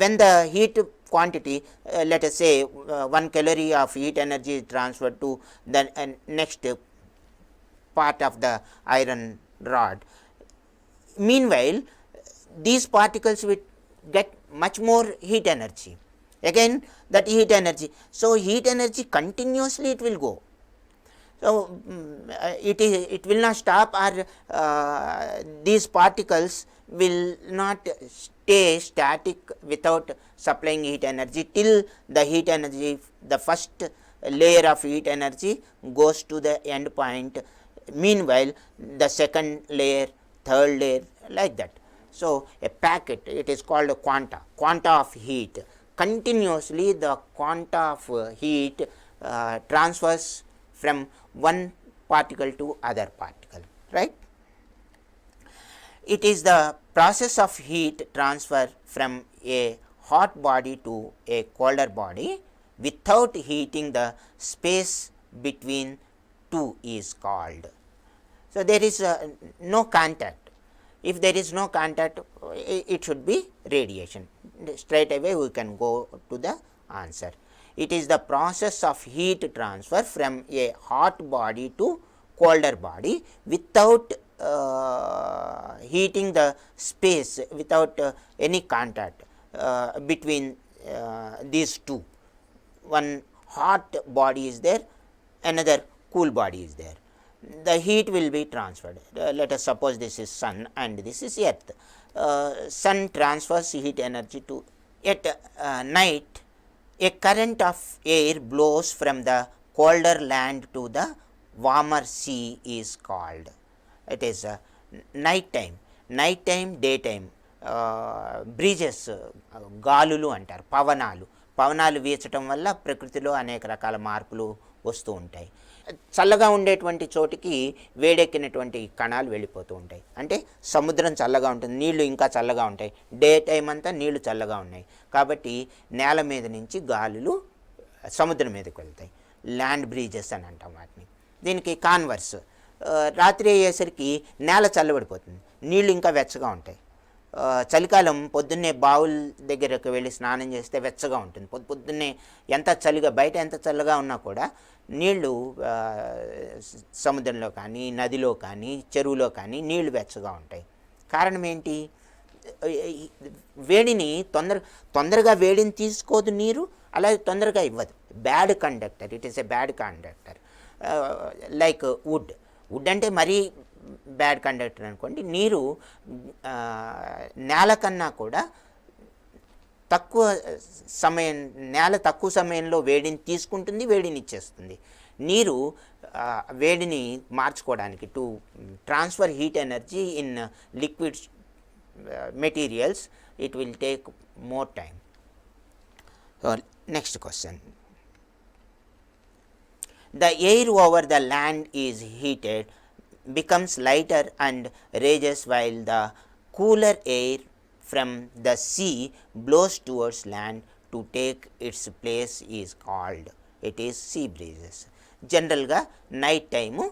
Speaker 1: when the heat quantity, let us say 1 calorie of heat energy is transferred to the next part of the iron rod. Meanwhile, these particles will get much more heat energy. Again that heat energy. So, heat energy continuously it will go. So, it will not stop, or these particles will not stay static without supplying heat energy till the heat energy, the first layer of heat energy goes to the end point. Meanwhile, the second layer, third layer, like that. So, a packet, it is called a quanta of heat. Continuously the quanta of heat transfers from one particle to other particle, right. It is the process of heat transfer from a hot body to a colder body without heating the space between two is called. So, there is no contact. If there is no contact, it should be radiation. Straight away we can go to the answer. It is the process of heat transfer from a hot body to colder body without heating the space, without any contact between these two. One hot body is there, another cool body is there. The heat will be transferred. Let us suppose this is sun and this is earth. Sun transfers heat energy to at night. A current of air blows from the colder land to the warmer sea is called. It is night time, daytime. Breezes, గాలులు అంటారు, పవనాలు వీచటం వల్ల ప్రకృతిలో అనేక రకాల మార్పులు వస్తూ ఉంటాయి. చల్లగా ఉండేటువంటి చోటికి వేడెక్కినటువంటి కణాలు వెళ్ళిపోతూ ఉంటాయి. అంటే సముద్రం చల్లగా ఉంటుంది, నీళ్లు ఇంకా చల్లగా ఉంటాయి. డే టైం అంతా నీళ్లు చల్లగా ఉన్నాయి కాబట్టి నేల మీద నుంచి గాలులు సముద్రం మీదకి వెళ్తాయి. ల్యాండ్ బ్రీజెస్ అని అంటాం వాటిని. దీనికి కాన్వర్స్, రాత్రి అయ్యేసరికి నేల చల్లబడిపోతుంది, నీళ్ళు ఇంకా వెచ్చగా ఉంటాయి. చలికాలం పొద్దున్నే బావుల దగ్గరకు వెళ్ళి స్నానం చేస్తే వెచ్చగా ఉంటుంది. పొద్దున్నే ఎంత చలిగా బయట ఎంత చల్లగా ఉన్నా కూడా నీళ్ళు సముద్రంలో కానీ నదిలో కానీ చెరువులో కానీ నీళ్లు వెచ్చగా ఉంటాయి. కారణం ఏంటి? వేడిని తొందరగా వేడిని తీసుకోదు నీరు, అలాగే తొందరగా ఇవ్వదు. Bad conductor, it is a bad conductor. Like wood అంటే మరీ బ్యాడ్ కండక్టర్ అనుకోండి. నీరు నేల కన్నా కూడా నేల తక్కువ సమయంలో వేడిని తీసుకుంటుంది, వేడిని ఇచ్చేస్తుంది. నీరు వేడిని మార్చుకోవడానికి, to transfer heat energy in liquid materials, it will take more time. So next question. The air over the land is heated, becomes lighter and rages, while the cooler air from the sea blows towards land to take its place is called, it is sea breezes. జనరల్గా night time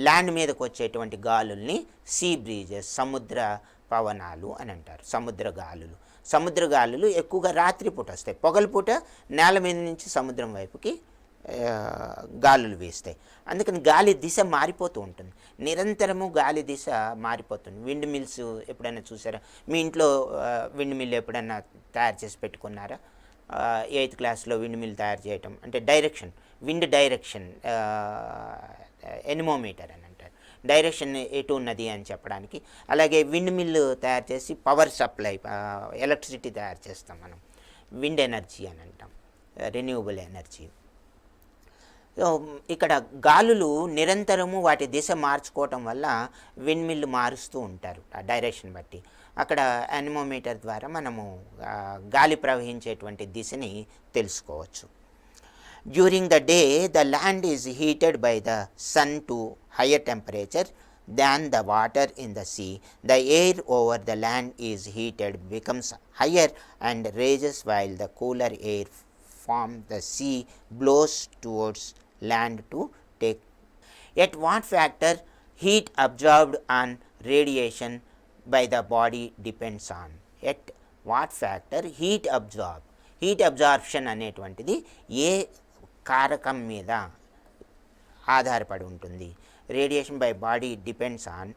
Speaker 1: land మీదకు వచ్చేటువంటి గాలుల్ని see breezes, సముద్ర పవనాలు అని అంటారు. సముద్ర గాలులు ఎక్కువగా రాత్రిపూట వస్తాయి. పొగలపూట నేల మీద నుంచి సముద్రం వైపుకి గాలులు వీస్తాయి. అందుకని గాలి దిశ మారిపోతూ ఉంటుంది, నిరంతరము గాలి దిశ మారిపోతుంది. విండ్ మిల్స్ ఎప్పుడైనా చూసారా? మీ ఇంట్లో విండ్ మిల్ ఎప్పుడైనా తయారు చేసి పెట్టుకున్నారా? 8th క్లాస్లో విండ్ మిల్ తయారు చేయటం అంటే విండ్ డైరెక్షన్ ఎనిమోమీటర్ అని అంటారు. డైరెక్షన్ ఎటు ఉన్నది అని చెప్పడానికి. అలాగే విండ్ మిల్ తయారు చేసి పవర్ సప్లై, ఎలక్ట్రిసిటీ తయారు చేస్తాం మనం, విండ్ ఎనర్జీ అని అంటాం, రెన్యూవబుల్ ఎనర్జీ. ఇక్కడ గాలులు నిరంతరము వాటి దిశ మార్చుకోవటం వల్ల విండ్ మిల్ మారుస్తూ ఉంటారు ఆ డైరెక్షన్ బట్టి. అక్కడ యానిమోమీటర్ ద్వారా మనము గాలి ప్రవహించేటువంటి దిశని తెలుసుకోవచ్చు. During the day, the land is heated by the sun to higher temperature than the water in the sea. The air over the land is heated, becomes higher and rages, while the cooler air from the sea blows towards land to take. At what factor heat absorbed on radiation by the body depends on? At what factor heat absorption అనేటువంటిది ఏ కారకం మీద ఆధారపడి ఉంటుంది? Radiation by body depends on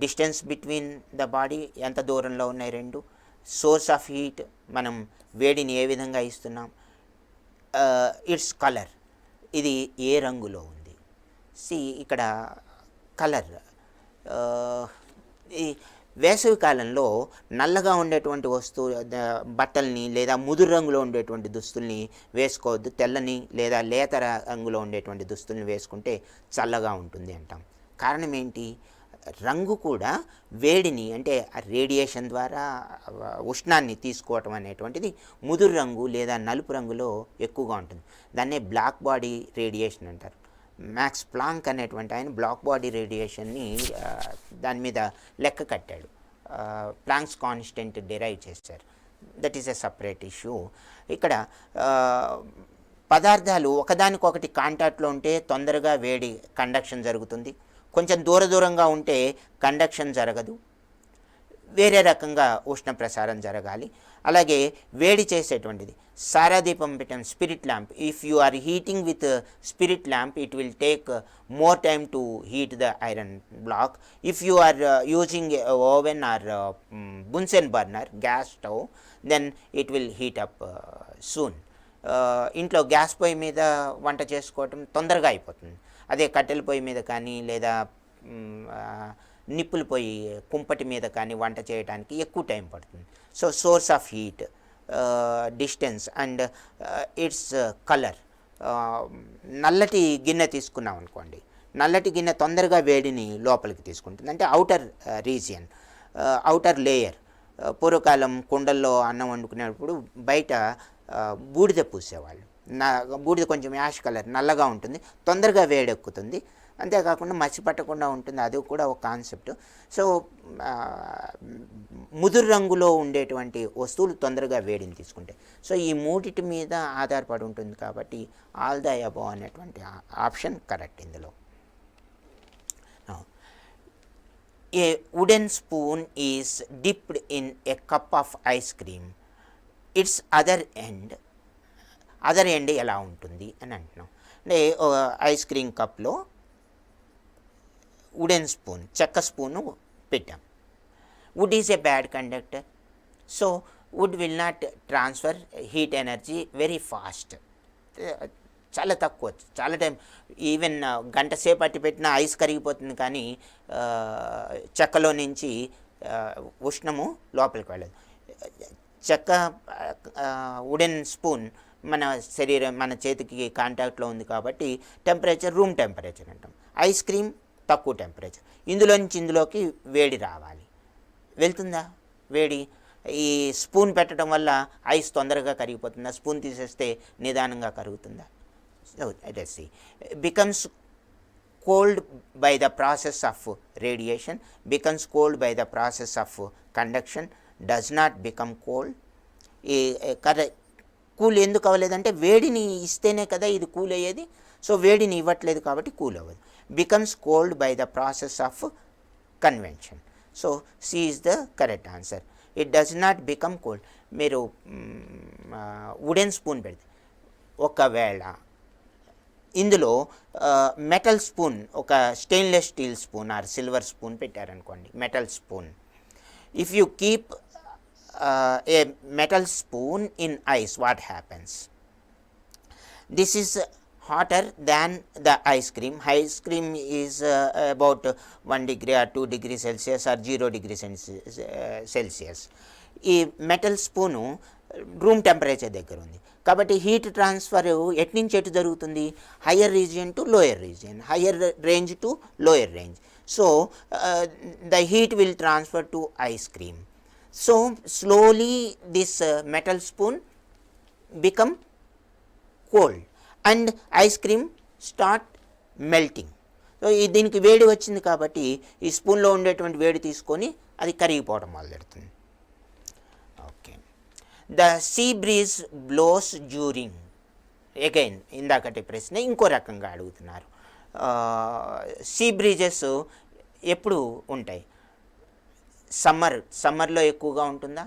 Speaker 1: distance between the body, ఎంత దూరంలో ఉన్నాయి రెండు, source of heat, మనం వేడిని ఏ విధంగా ఇస్తున్నాం, ఇట్స్ కలర్, ఇది ఏ రంగులో ఉంది. ఇక్కడ కలర్, ఈ వేసవి కాలంలో నల్లగా ఉండేటువంటి బట్టల్ని లేదా ముదురు రంగులో ఉండేటువంటి దుస్తుల్ని వేసుకోవద్దు. తెల్లని లేదా లేత రంగులో ఉండేటువంటి దుస్తుల్ని వేసుకుంటే చల్లగా ఉంటుంది అంటాం. కారణం ఏంటి? రంగు కూడా వేడిని అంటే రేడియేషన్ ద్వారా ఉష్ణాన్ని తీసుకోవటం అనేటువంటిది ముదురు రంగు లేదా నలుపు రంగులో ఎక్కువగా ఉంటుంది. దాన్నే బ్లాక్ బాడీ రేడియేషన్ అంటారు. మ్యాక్స్ ప్లాంక్ అనేటువంటి ఆయన బ్లాక్ బాడీ రేడియేషన్ని దాని మీద లెక్క కట్టాడు. ప్లాంక్స్ కాన్స్టెంట్ డిరైవ్ చేశారు. That is a separate issue. ఇక్కడ పదార్థాలు ఒకదానికొకటి కాంటాక్ట్లో ఉంటే తొందరగా వేడి కండక్షన్ జరుగుతుంది. కొంచెం దూరంగా ఉంటే కండక్షన్ జరగదు, వేరే రకంగా ఉష్ణ ప్రసారం జరగాలి. అలాగే వేడి చేసేటువంటిది సారాదీపం పెట్టాం, spirit lamp. If you are heating with spirit lamp, it will take more time to heat the iron block. If you are using oven or Bunsen burner, gas stove, then it will heat up soon. ఇంట్లో gas పొయ్యి మీద వంట చేసుకోవటం తొందరగా అయిపోతుంది. అదే కట్టెల పొయ్యి మీద కానీ లేదా నిప్పుల పొయ్యి కుంపటి మీద కానీ వంట చేయడానికి ఎక్కువ టైం పడుతుంది. So source of heat, distance and it's colour. నల్లటి గిన్నె తీసుకున్నాం అనుకోండి, నల్లటి గిన్నె తొందరగా వేడిని లోపలికి తీసుకుంటుంది, అంటే అవుటర్ రీజియన్, అవుటర్ లేయర్. పూర్వకాలం కుండల్లో అన్నం వండుకునేటప్పుడు బయట బూడిద పూసేవాళ్ళు. బూడిద కొంచెం యాష్ కలర్, నల్లగా ఉంటుంది, తొందరగా వేడెక్కుతుంది, అంతేకాకుండా మసి పట్టకుండా ఉంటుంది. అది కూడా ఒక కాన్సెప్ట్. సో ముదురు రంగులో ఉండేటువంటి వస్తువులు తొందరగా వేడిని తీసుకుంటాయి. సో ఈ మూడిటి మీద ఆధారపడి ఉంటుంది కాబట్టి ఆల్ ద అబవ్ అనేటువంటి ఆప్షన్ కరెక్ట్ ఇందులో. A wooden spoon is dipped in a cup of ice cream. Its other end ఎలా ఉంటుంది అని అంటున్నాం. అంటే ఐస్ క్రీమ్ కప్లో వుడెన్ స్పూన్, చెక్క స్పూను పెట్టాం. Wood is a bad conductor. So wood will not transfer heat energy very fast. చాలా తక్కువ, చాలా టైం, ఈవెన్ గంట సేపు అట్టి పెట్టిన ఐస్ కరిగిపోతుంది, కానీ చెక్కలో నుంచి ఉష్ణము లోపలికి వెళ్ళదు. చెక్క వుడెన్ స్పూన్ మన మన చేతికి కాంటాక్ట్లో ఉంది కాబట్టి టెంపరేచర్ రూమ్ టెంపరేచర్ అంటాం. ఐస్ క్రీమ్ తక్కువ టెంపరేచర్, ఇందులో నుంచి ఇందులోకి వేడి రావాలి. వెళ్తుందా వేడి? ఈ స్పూన్ పెట్టడం వల్ల ఐస్ తొందరగా కరిగిపోతుందా? స్పూన్ తీసేస్తే నిదానంగా కరుగుతుందా? let us see. Becomes cold by the process of radiation, becomes cold by the process of conduction, does not become cold. Cool ఎందుకు అవ్వలేదంటే వేడిని ఇస్తేనే కదా ఇది కూల్ అయ్యేది. సో వేడిని ఇవ్వట్లేదు కాబట్టి కూల్ అవ్వదు. Becomes cold by the process of convention. So C is the correct answer. It does not become cold. మీరు వుడెన్ స్పూన్ పెడితే, ఒకవేళ ఇందులో మెటల్ స్పూన్, ఒక stainless steel spoon or silver spoon పెట్టారనుకోండి, metal spoon, if you keep a metal spoon in ice, what happens? This is hotter than the ice cream. Ice cream is about 1 degree or 2 degree Celsius or 0 degree Celsius. ఈ metal spoon room temperature దగ్గర ఉంది కాబట్టి heat transfer ఎటు నుంచి ఎటు జరుగుతుంది? Higher region to lower region, higher range to lower range. So the heat will transfer to ice cream. So slowly this metal spoon become cold and ice cream start melting. So దీనికి వేడి వచ్చింది కాబట్టి ఈ స్పూన్లో ఉండేటువంటి వేడి తీసుకొని అది కరిగిపోవడం మొదలెడుతుంది. Okay. The sea breeze blows during, again ఇందాకటి ప్రశ్న ఇంకో రకంగా అడుగుతున్నారు. సీ బ్రీజెస్ ఎప్పుడు ఉంటాయి? సమ్మర్లో ఎక్కువగా ఉంటుందా,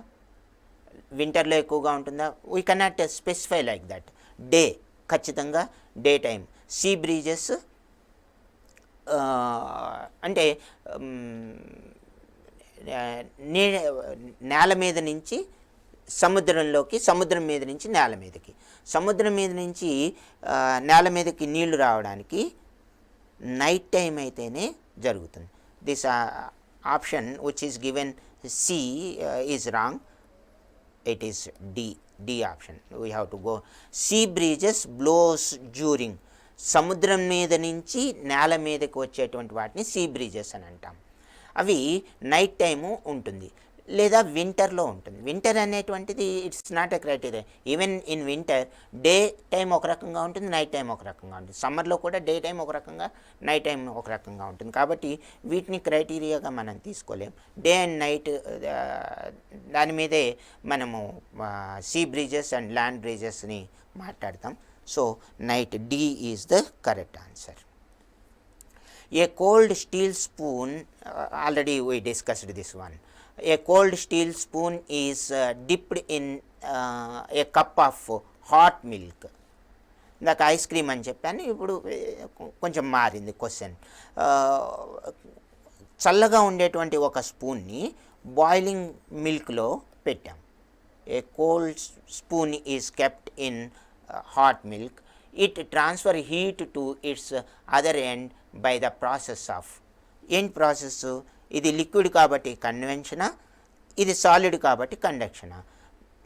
Speaker 1: వింటర్లో ఎక్కువగా ఉంటుందా? We cannot specify like that. Day, ఖచ్చితంగా డే టైం సీ బ్రీజెస్ అంటే నేల మీద నుంచి సముద్రంలోకి, సముద్రం మీద నుంచి నేల మీదకి, సముద్రం మీద నుంచి నేల మీదకి నీళ్లు రావడానికి నైట్ టైం అయితేనే జరుగుతుంది. This option which is given C is wrong. It is D option. We have to go. Sea breezes blows during, సముద్రం మీద నుంచి నేల మీదకి వచ్చేటువంటి వాటిని సీ బ్రీజెస్ అని అంటాం. అవి నైట్ టైము ఉంటుంది లేదా వింటర్లో ఉంటుంది. వింటర్ అనేటువంటిది it's not a criteria. Even in winter day time ఒక రకంగా ఉంటుంది, నైట్ టైం ఒక రకంగా ఉంటుంది. సమ్మర్లో కూడా డే టైం ఒక రకంగా, నైట్ టైం ఒక రకంగా ఉంటుంది. కాబట్టి వీటిని క్రైటీరియాగా మనం తీసుకోలేం. డే అండ్ నైట్ దాని మీదే మనము సీ బ్రీజెస్ అండ్ ల్యాండ్ బ్రీజెస్ని మాట్లాడతాం. So night, D is the correct answer. A cold steel spoon, already we discussed this one. A cold steel spoon is dipped in a cup of hot milk. ఇందాక ice cream అని చెప్పాను, ఇప్పుడు కొంచెం మారింది question. చల్లగా ఉండేటువంటి ఒక స్పూన్ని boiling మిల్క్లో పెట్టాం. A cold spoon is kept in hot milk. It transfer heat to it's other end by the process of, ఏంటి ప్రాసెస్? ఇది లిక్విడ్ కాబట్టి కన్వెన్షనా, ఇది సాలిడ్ కాబట్టి కండక్షనా?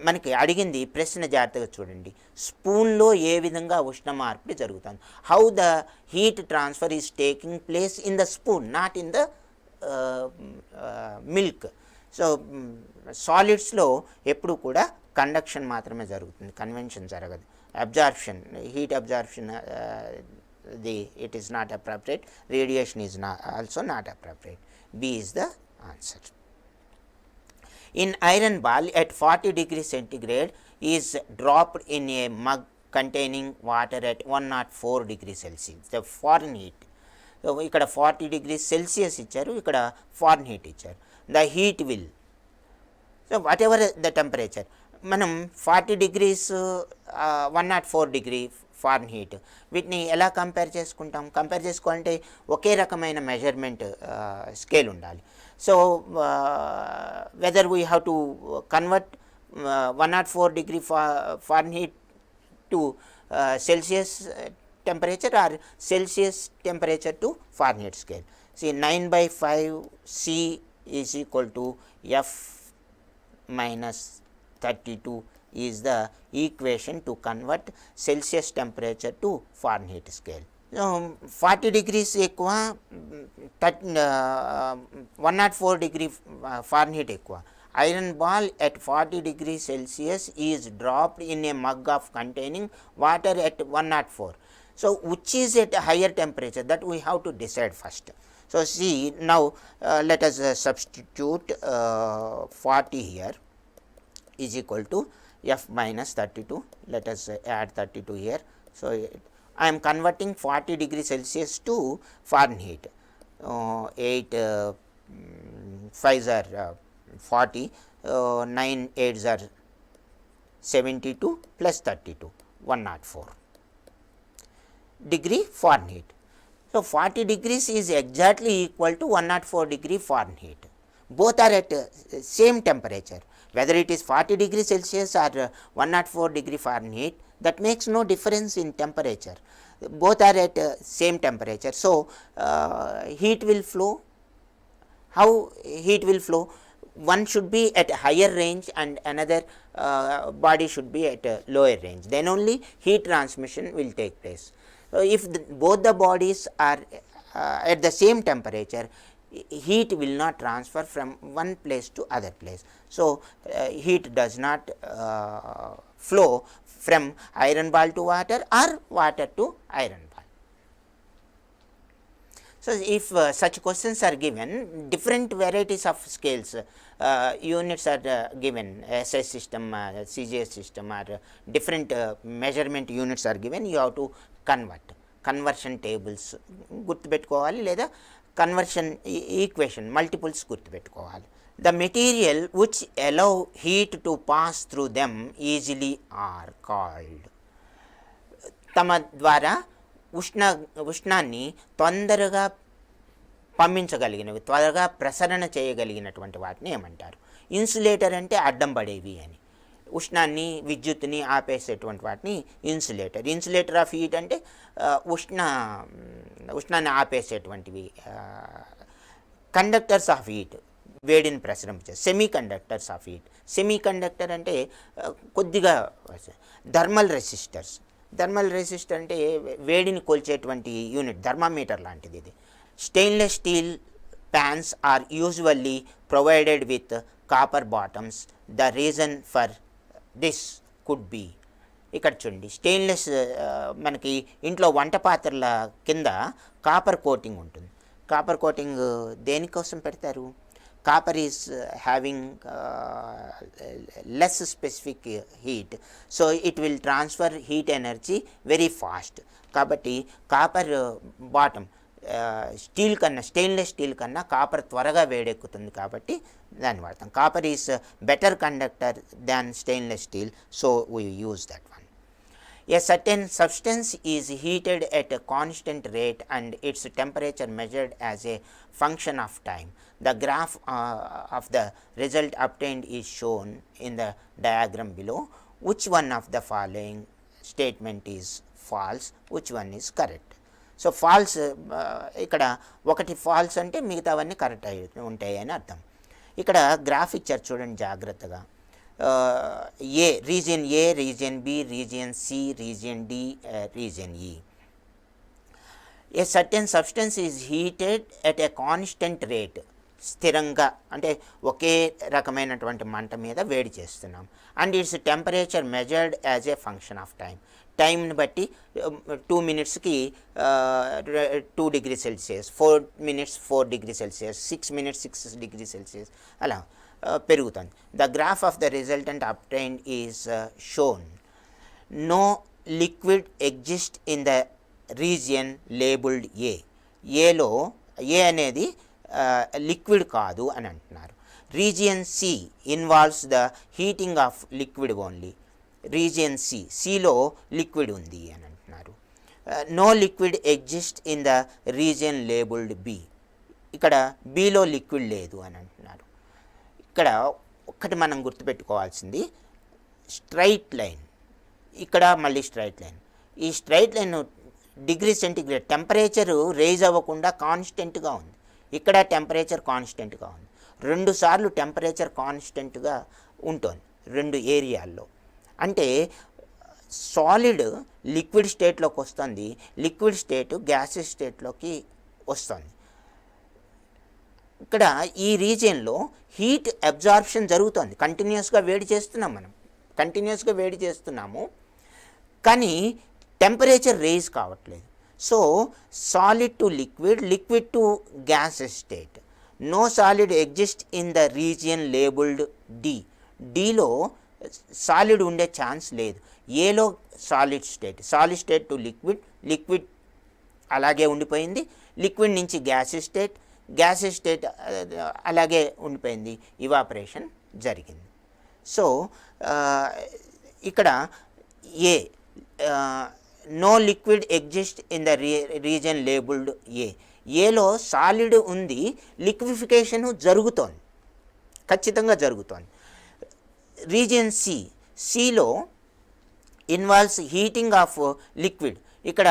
Speaker 1: మనకి అడిగింది ప్రశ్న జాగ్రత్తగా చూడండి. స్పూన్లో ఏ విధంగా ఉష్ణ మార్పిడి జరుగుతుంది? How the heat transfer is taking place in the spoon, not in the milk. So సాలిడ్స్లో ఎప్పుడు కూడా కండక్షన్ మాత్రమే జరుగుతుంది, కన్వెన్షన్ జరగదు. Absorption, heat absorption it is not appropriate. Radiation is also not appropriate. B is the answer. In iron ball at 40 degrees centigrade is dropped in a mug containing water at 104 degrees Celsius. The foreign heat. ఇక్కడ 40 degrees Celsius ఇచ్చారు, ఇక్కడ Fahrenheit ఇచ్చారు. The heat will, so what ever the temperature, మనం 40 degrees 104 degree Fahrenheit వీటిని ఎలా compare చేసుకుంటాం? Compare చేసుకోవాలంటే ఒకే రకమైన మెజర్మెంట్ స్కేల్ ఉండాలి. So whether we have to convert 104 degree Fahrenheit to Celsius temperature or Celsius temperature to Fahrenheit scale. See, 9/5 C is equal to F minus 32 is the equation to convert Celsius temperature to Fahrenheit scale. 40 degrees ఎక్కువ, 104 degree Fahrenheit ఎక్కువ. Iron ball at 40 degrees Celsius is dropped in a mug of containing water at 104. So which is at a higher temperature, that we have to decide first. So see, now let us substitute 40 here is equal to F minus 32. Let us add 32 here. So I am converting 40 degrees Celsius to Fahrenheit. 8 5s are 40, 9 8s are 72 plus 32, 104 degree Fahrenheit. So 40 degrees is exactly equal to 104 degree Fahrenheit. Both are at same temperature. Whether it is 40 degrees Celsius or 104 degree Fahrenheit, that makes no difference in temperature. Both are at same temperature. So heat will flow. How heat will flow? One should be at a higher range and another body should be at a lower range. Then only heat transmission will take place. So if both the bodies are at the same temperature, heat will not transfer from one place to other place. So heat does not flow from iron ball to water or water to iron ball. So if such questions are given, different varieties of scales, units are given, SI system, CGS system, or different measurement units are given, you have to convert. Conversion tables గుర్తుపెట్టుకోవాలి, లేదా conversion equation multiples గుర్తుపెట్టుకోవాలి. The material which allow heat to pass through them easily are called. తమ ద్వారా ఉష్ణాన్ని తొందరగా పంపించగలిగినవి, త్వరగా ప్రసరణ చేయగలిగినటువంటి వాటిని ఏమంటారు? ఇన్సులేటర్ అంటే అడ్డం పడేవి అని, ఉష్ణాన్ని విద్యుత్తుని ఆపేసేటువంటి వాటిని ఇన్సులేటర్. ఇన్సులేటర్ ఆఫ్ హీట్ అంటే ఉష్ణాన్ని ఆపేసేటువంటివి. కండక్టర్స్ ఆఫ్ హీట్, వేడిని ప్రసరించే semi conductors of heat. Semi conductor అంటే కొద్దిగా. థర్మల్ రెసిస్టర్స్, థర్మల్ రెసిస్టర్ అంటే వేడిని కొల్చేటువంటి యూనిట్, థర్మామీటర్ లాంటిది ఇది. Stainless steel pans are usually provided with copper bottoms. The reason for this could be, ఇక్కడ చూడండి, స్టెయిన్లెస్ మనకి ఇంట్లో వంట పాత్రల కింద కాపర్ కోటింగ్ ఉంటుంది. కాపర్ కోటింగ్ దేనికోసం పెడతారు? Copper is having less specific heat, so it will transfer heat energy very fast. కాబట్టి కాపర్ బాటమ్ స్టీల్ కన్నా, స్టెయిన్లెస్ స్టీల్ కన్నా కాపర్ త్వరగా వేడెక్కుతుంది కాబట్టి దాన్ని వాడతాం. Copper is better conductor than stainless steel, so we use that one. A certain substance is heated at a constant rate and its temperature measured as a function of time. The graph of the result obtained is shown in the diagram below. Which one of the following statement is false? Which one is correct? So false, ఇక్కడ ఒకటి falls అంటే మిగతావన్నీ correct అయి ఉంటాయి అని అర్థం. ఇక్కడ graph ఇచ్చారు చూడండి జాగ్రత్తగా. A region, A region B, region C, region D, region E. A certain substance is heated at a constant rate, స్థిరంగా అంటే ఒకే రకమైనటువంటి మంట మీద వేడి చేస్తున్నాం. And its temperature measured as a function of time, టైంని బట్టి 2 minutesకి 2 degrees Celsius, 4 minutes 4 degrees Celsius, 6 minutes 6 degrees Celsius అలా పెరుగుతుంది. The graph of the resultant obtained is shown. No liquid exist in the region labelled A. ఏలో A అనేది liquid కాదు అని అంటున్నారు. Region C involves the heating of liquid only. Region సిలో liquid ఉంది అని అంటున్నారు. No liquid exist in the region labelled B. ఇక్కడ బిలో లిక్విడ్ లేదు అని అంటున్నారు. ఇక్కడ ఒక్కటి మనం గుర్తుపెట్టుకోవాల్సింది, స్ట్రైట్ లైన్, ఇక్కడ మళ్ళీ స్ట్రైట్ లైన్. ఈ straight line degree centigrade temperature raise అవ్వకుండా కాన్స్టెంట్గా ఉంది. ఇక్కడ టెంపరేచర్ కాన్స్టెంట్గా ఉంది. 2 సార్లు టెంపరేచర్ కాన్స్టెంట్గా ఉంటుంది 2 ఏరియాల్లో. అంటే సాలిడ్ లిక్విడ్ స్టేట్లోకి వస్తుంది, లిక్విడ్ స్టేట్ గ్యాసెస్ స్టేట్లోకి వస్తుంది. ఇక్కడ ఈ రీజియన్లో హీట్ అబ్జార్ప్షన్ జరుగుతుంది. కంటిన్యూస్గా వేడి చేస్తున్నాం, మనం కంటిన్యూస్గా వేడి చేస్తున్నాము, కానీ టెంపరేచర్ రేజ్ కావట్లేదు. So solid to liquid, liquid to gases state. No solid exist in the region labelled D. డిలో సాలిడ్ ఉండే ఛాన్స్ లేదు. ఏలో solid state to liquid, liquid అలాగే ఉండిపోయింది. లిక్విడ్ నుంచి గ్యాసెస్ స్టేట్ అలాగే ఉండిపోయింది. ఇవాపరేషన్ జరిగింది. సో ఇక్కడ A no liquid exist in the region labelled ఏలో సాలిడ్ ఉంది, లిక్విఫికేషను జరుగుతోంది, ఖచ్చితంగా జరుగుతోంది. రీజియన్ సిలో ఇన్వాల్వ్స్ హీటింగ్ ఆఫ్ లిక్విడ్. ఇక్కడ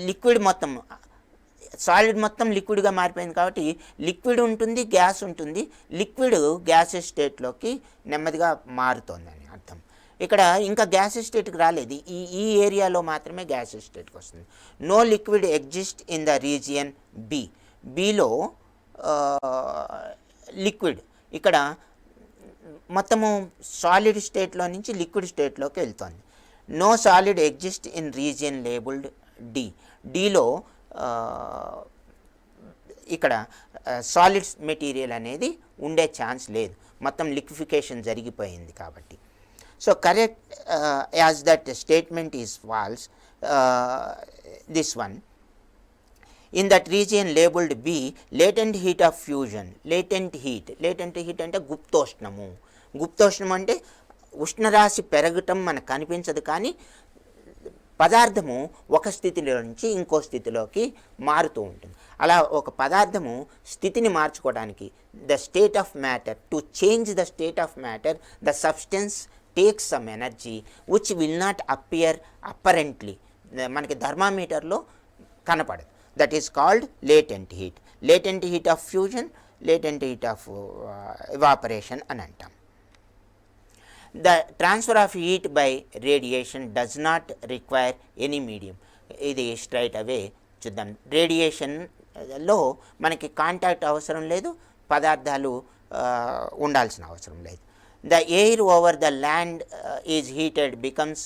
Speaker 1: లిక్విడ్ మొత్తం సాలిడ్ మొత్తం లిక్విడ్గా మారిపోయింది కాబట్టి లిక్విడ్ ఉంటుంది, గ్యాస్ ఉంటుంది. లిక్విడ్ గ్యాసెస్ స్టేట్లోకి నెమ్మదిగా మారుతోందని అర్థం. ఇక్కడ ఇంకా గ్యాసెస్ స్టేట్కి రాలేదు, ఈ ఏరియాలో మాత్రమే గ్యాసెస్ స్టేట్కి వస్తుంది. No liquid exist in the region బిలో లిక్విడ్. ఇక్కడ మొత్తము సాలిడ్ స్టేట్లో నుంచి లిక్విడ్ స్టేట్లోకి వెళ్తుంది. No solid exist in region labelled డిలో ఇక్కడ సాలిడ్స్ మెటీరియల్ అనేది ఉండే ఛాన్స్ లేదు, మొత్తం లిక్విఫికేషన్ జరిగిపోయింది కాబట్టి. So correct as that statement is false. This one in that region labelled B latent heat of fusion. Latent heat అంటే గుప్తోష్ణం అంటే ఉష్ణరాశి పెరగటం మనకు కనిపించదు, కానీ పదార్థము ఒక స్థితిలో నుంచి ఇంకో స్థితిలోకి మారుతూ ఉంటుంది. అలా ఒక పదార్థము స్థితిని మార్చుకోవడానికి the state of matter, to change the state of matter the substance takes some energy which will not appear apparently. మనకి థర్మామీటర్లో కనపడదు. That is called latent heat of fusion, latent heat of evaporation అని అంటాం. The transfer of heat by radiation does not require any medium. ఇది straight అవే చూద్దాం. రేడియేషన్లో మనకి contact అవసరం లేదు, పదార్థాలు ఉండాల్సిన అవసరం లేదు. The air over the land is heated, becomes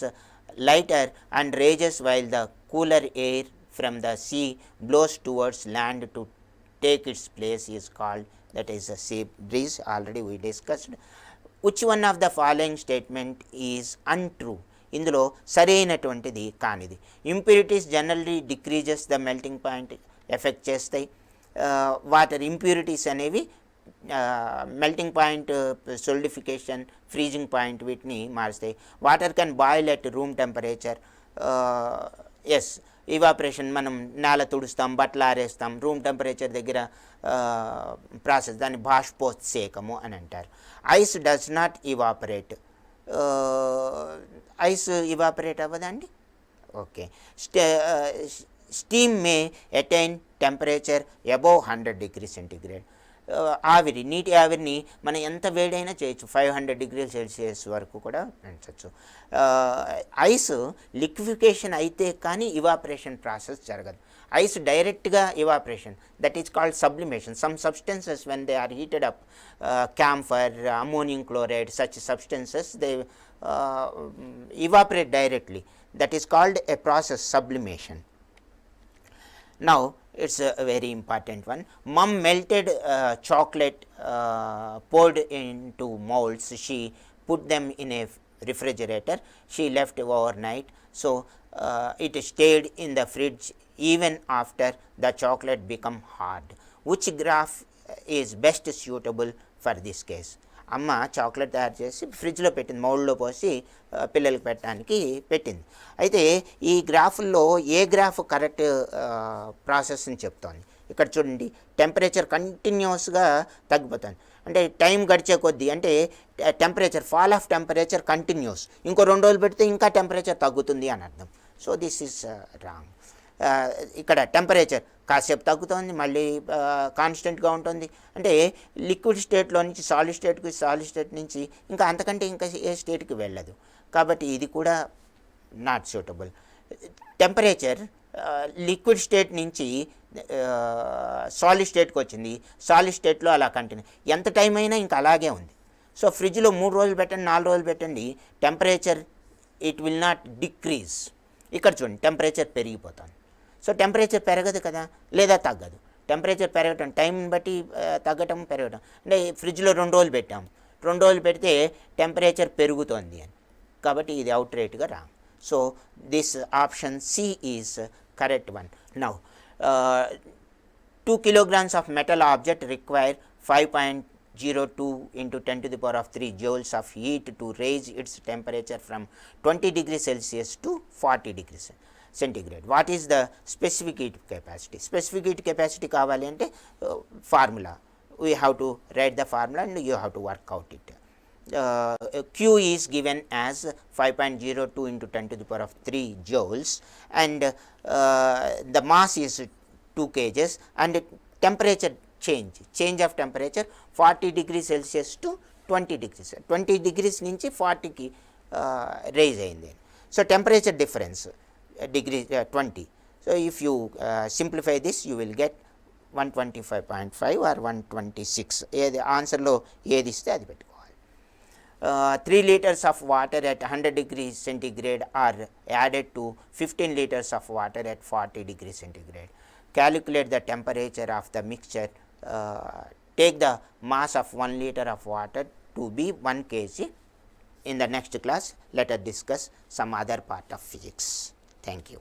Speaker 1: lighter and rages, while the cooler air from the sea blows towards land to take its place is called, that is a sea breeze. Already we discussed. Which one of the following statement is untrue? ఇందులో సరైనటువంటిది కానిది. Impurities generally decreases the melting point, effect చేస్తాయి. Water impurities అనేవి melting point, solidification, freezing point వీటిని మారుస్తాయి. Water can boil at room temperature. Yes, evaporation మనం నేల తుడుస్తాం, బట్టలు ఆరేస్తాం, రూమ్ టెంపరేచర్ దగ్గర ప్రాసెస్, దాన్ని బాష్పోత్సేకము అని అంటారు. Ice does not evaporate. Ice evaporate అవ్వదండి. Okay. Steam may attain temperature above 100 degrees centigrade. ఆవిరి, నీటి ఆవిరిని మనం ఎంత వేడైనా చేయొచ్చు, 500 degrees Celsius వరకు కూడా పెంచవచ్చు. ఐస్ లిక్విఫికేషన్ అయితే కానీ ఇవాపరేషన్ ప్రాసెస్ జరగదు. ఐస్ డైరెక్ట్గా evaporation, that is called sublimation. Some substances when they are heated up, camphor, ammonium chloride, such substances, they evaporate directly. That is called a process, sublimation. Now it's a very important one. Mum melted chocolate, poured into molds. She put them in a refrigerator. She left overnight, so it stayed in the fridge even after the chocolate become hard. Which graph is best suitable for this case? అమ్మ chocolate తయారు చేసి ఫ్రిడ్జ్లో పెట్టింది, మౌల్డ్లో పోసి పిల్లలకి పెట్టడానికి పెట్టింది. అయితే ఈ గ్రాఫుల్లో ఏ గ్రాఫ్ కరెక్ట్ ప్రాసెస్ అని చెప్తోంది. ఇక్కడ చూడండి, టెంపరేచర్ కంటిన్యూస్గా తగ్గిపోతుంది, అంటే టైం గడిచే కొద్దీ, అంటే temperature fall of temperature continuous, ఇంకో 2 రోజులు పెడితే ఇంకా టెంపరేచర్ తగ్గుతుంది అని అర్థం. So this is wrong. ఇక్కడ టెంపరేచర్ కాసేపు తగ్గుతుంది, మళ్ళీ కాన్స్టెంట్గా ఉంటుంది, అంటే లిక్విడ్ స్టేట్లో నుంచి సాలిడ్ స్టేట్కి, సాలిడ్ స్టేట్ నుంచి ఇంకా అంతకంటే ఇంకా ఏ స్టేట్కి వెళ్ళదు. కాబట్టి ఇది కూడా not suitable. Temperature liquid state నుంచి సాలిడ్ స్టేట్కి వచ్చింది, సాలిడ్ స్టేట్లో అలా కంటిన్యూ ఎంత టైం అయినా ఇంకా అలాగే ఉంది. సో ఫ్రిడ్జ్లో 3 రోజులు పెట్టండి, 4 రోజులు పెట్టండి, temperature it will not decrease. ఇక్కడ చూడండి, టెంపరేచర్ పెరిగిపోతుంది. సో టెంపరేచర్ పెరగదు కదా, లేదా తగ్గదు. టెంపరేచర్ పెరగటం, టైం బట్టి తగ్గటం పెరగటం, అంటే ఫ్రిడ్జ్లో 2 రోజులు పెట్టాం, 2 రోజులు పెడితే టెంపరేచర్ పెరుగుతోంది అని, కాబట్టి ఇది అవుట్ రైట్గా wrong. So this option C is correct one. Now 2 kilograms of metal object require 5.02 into 10 to the power of 3 joules of heat to raise its temperature from 20 degrees Celsius to 40 degrees centigrade. What is the specific heat capacity? Specific heat capacity కావాలి అంటే formula, we have to write the formula and you have to work out it. Q is given as 5.02 into 10 to the power of 3 joules and the mass is 2 kgs and temperature change of temperature 40 degrees Celsius to 20 degrees, 20 degrees నుంచి 40కి rise అయింది. So temperature difference degree 20. So if you simplify this, you will get 125.5 or 126. ఏది ఆన్సర్లో ఏది ఇస్తే అది పెట్టుకోవాలి. 3 liters of water at 100 degrees centigrade are added to 15 liters of water at 40 degrees centigrade. Calculate the temperature of the mixture. Take the mass of 1 liter of water to be 1 kg. In the next class, let us discuss some other part of physics. Thank you.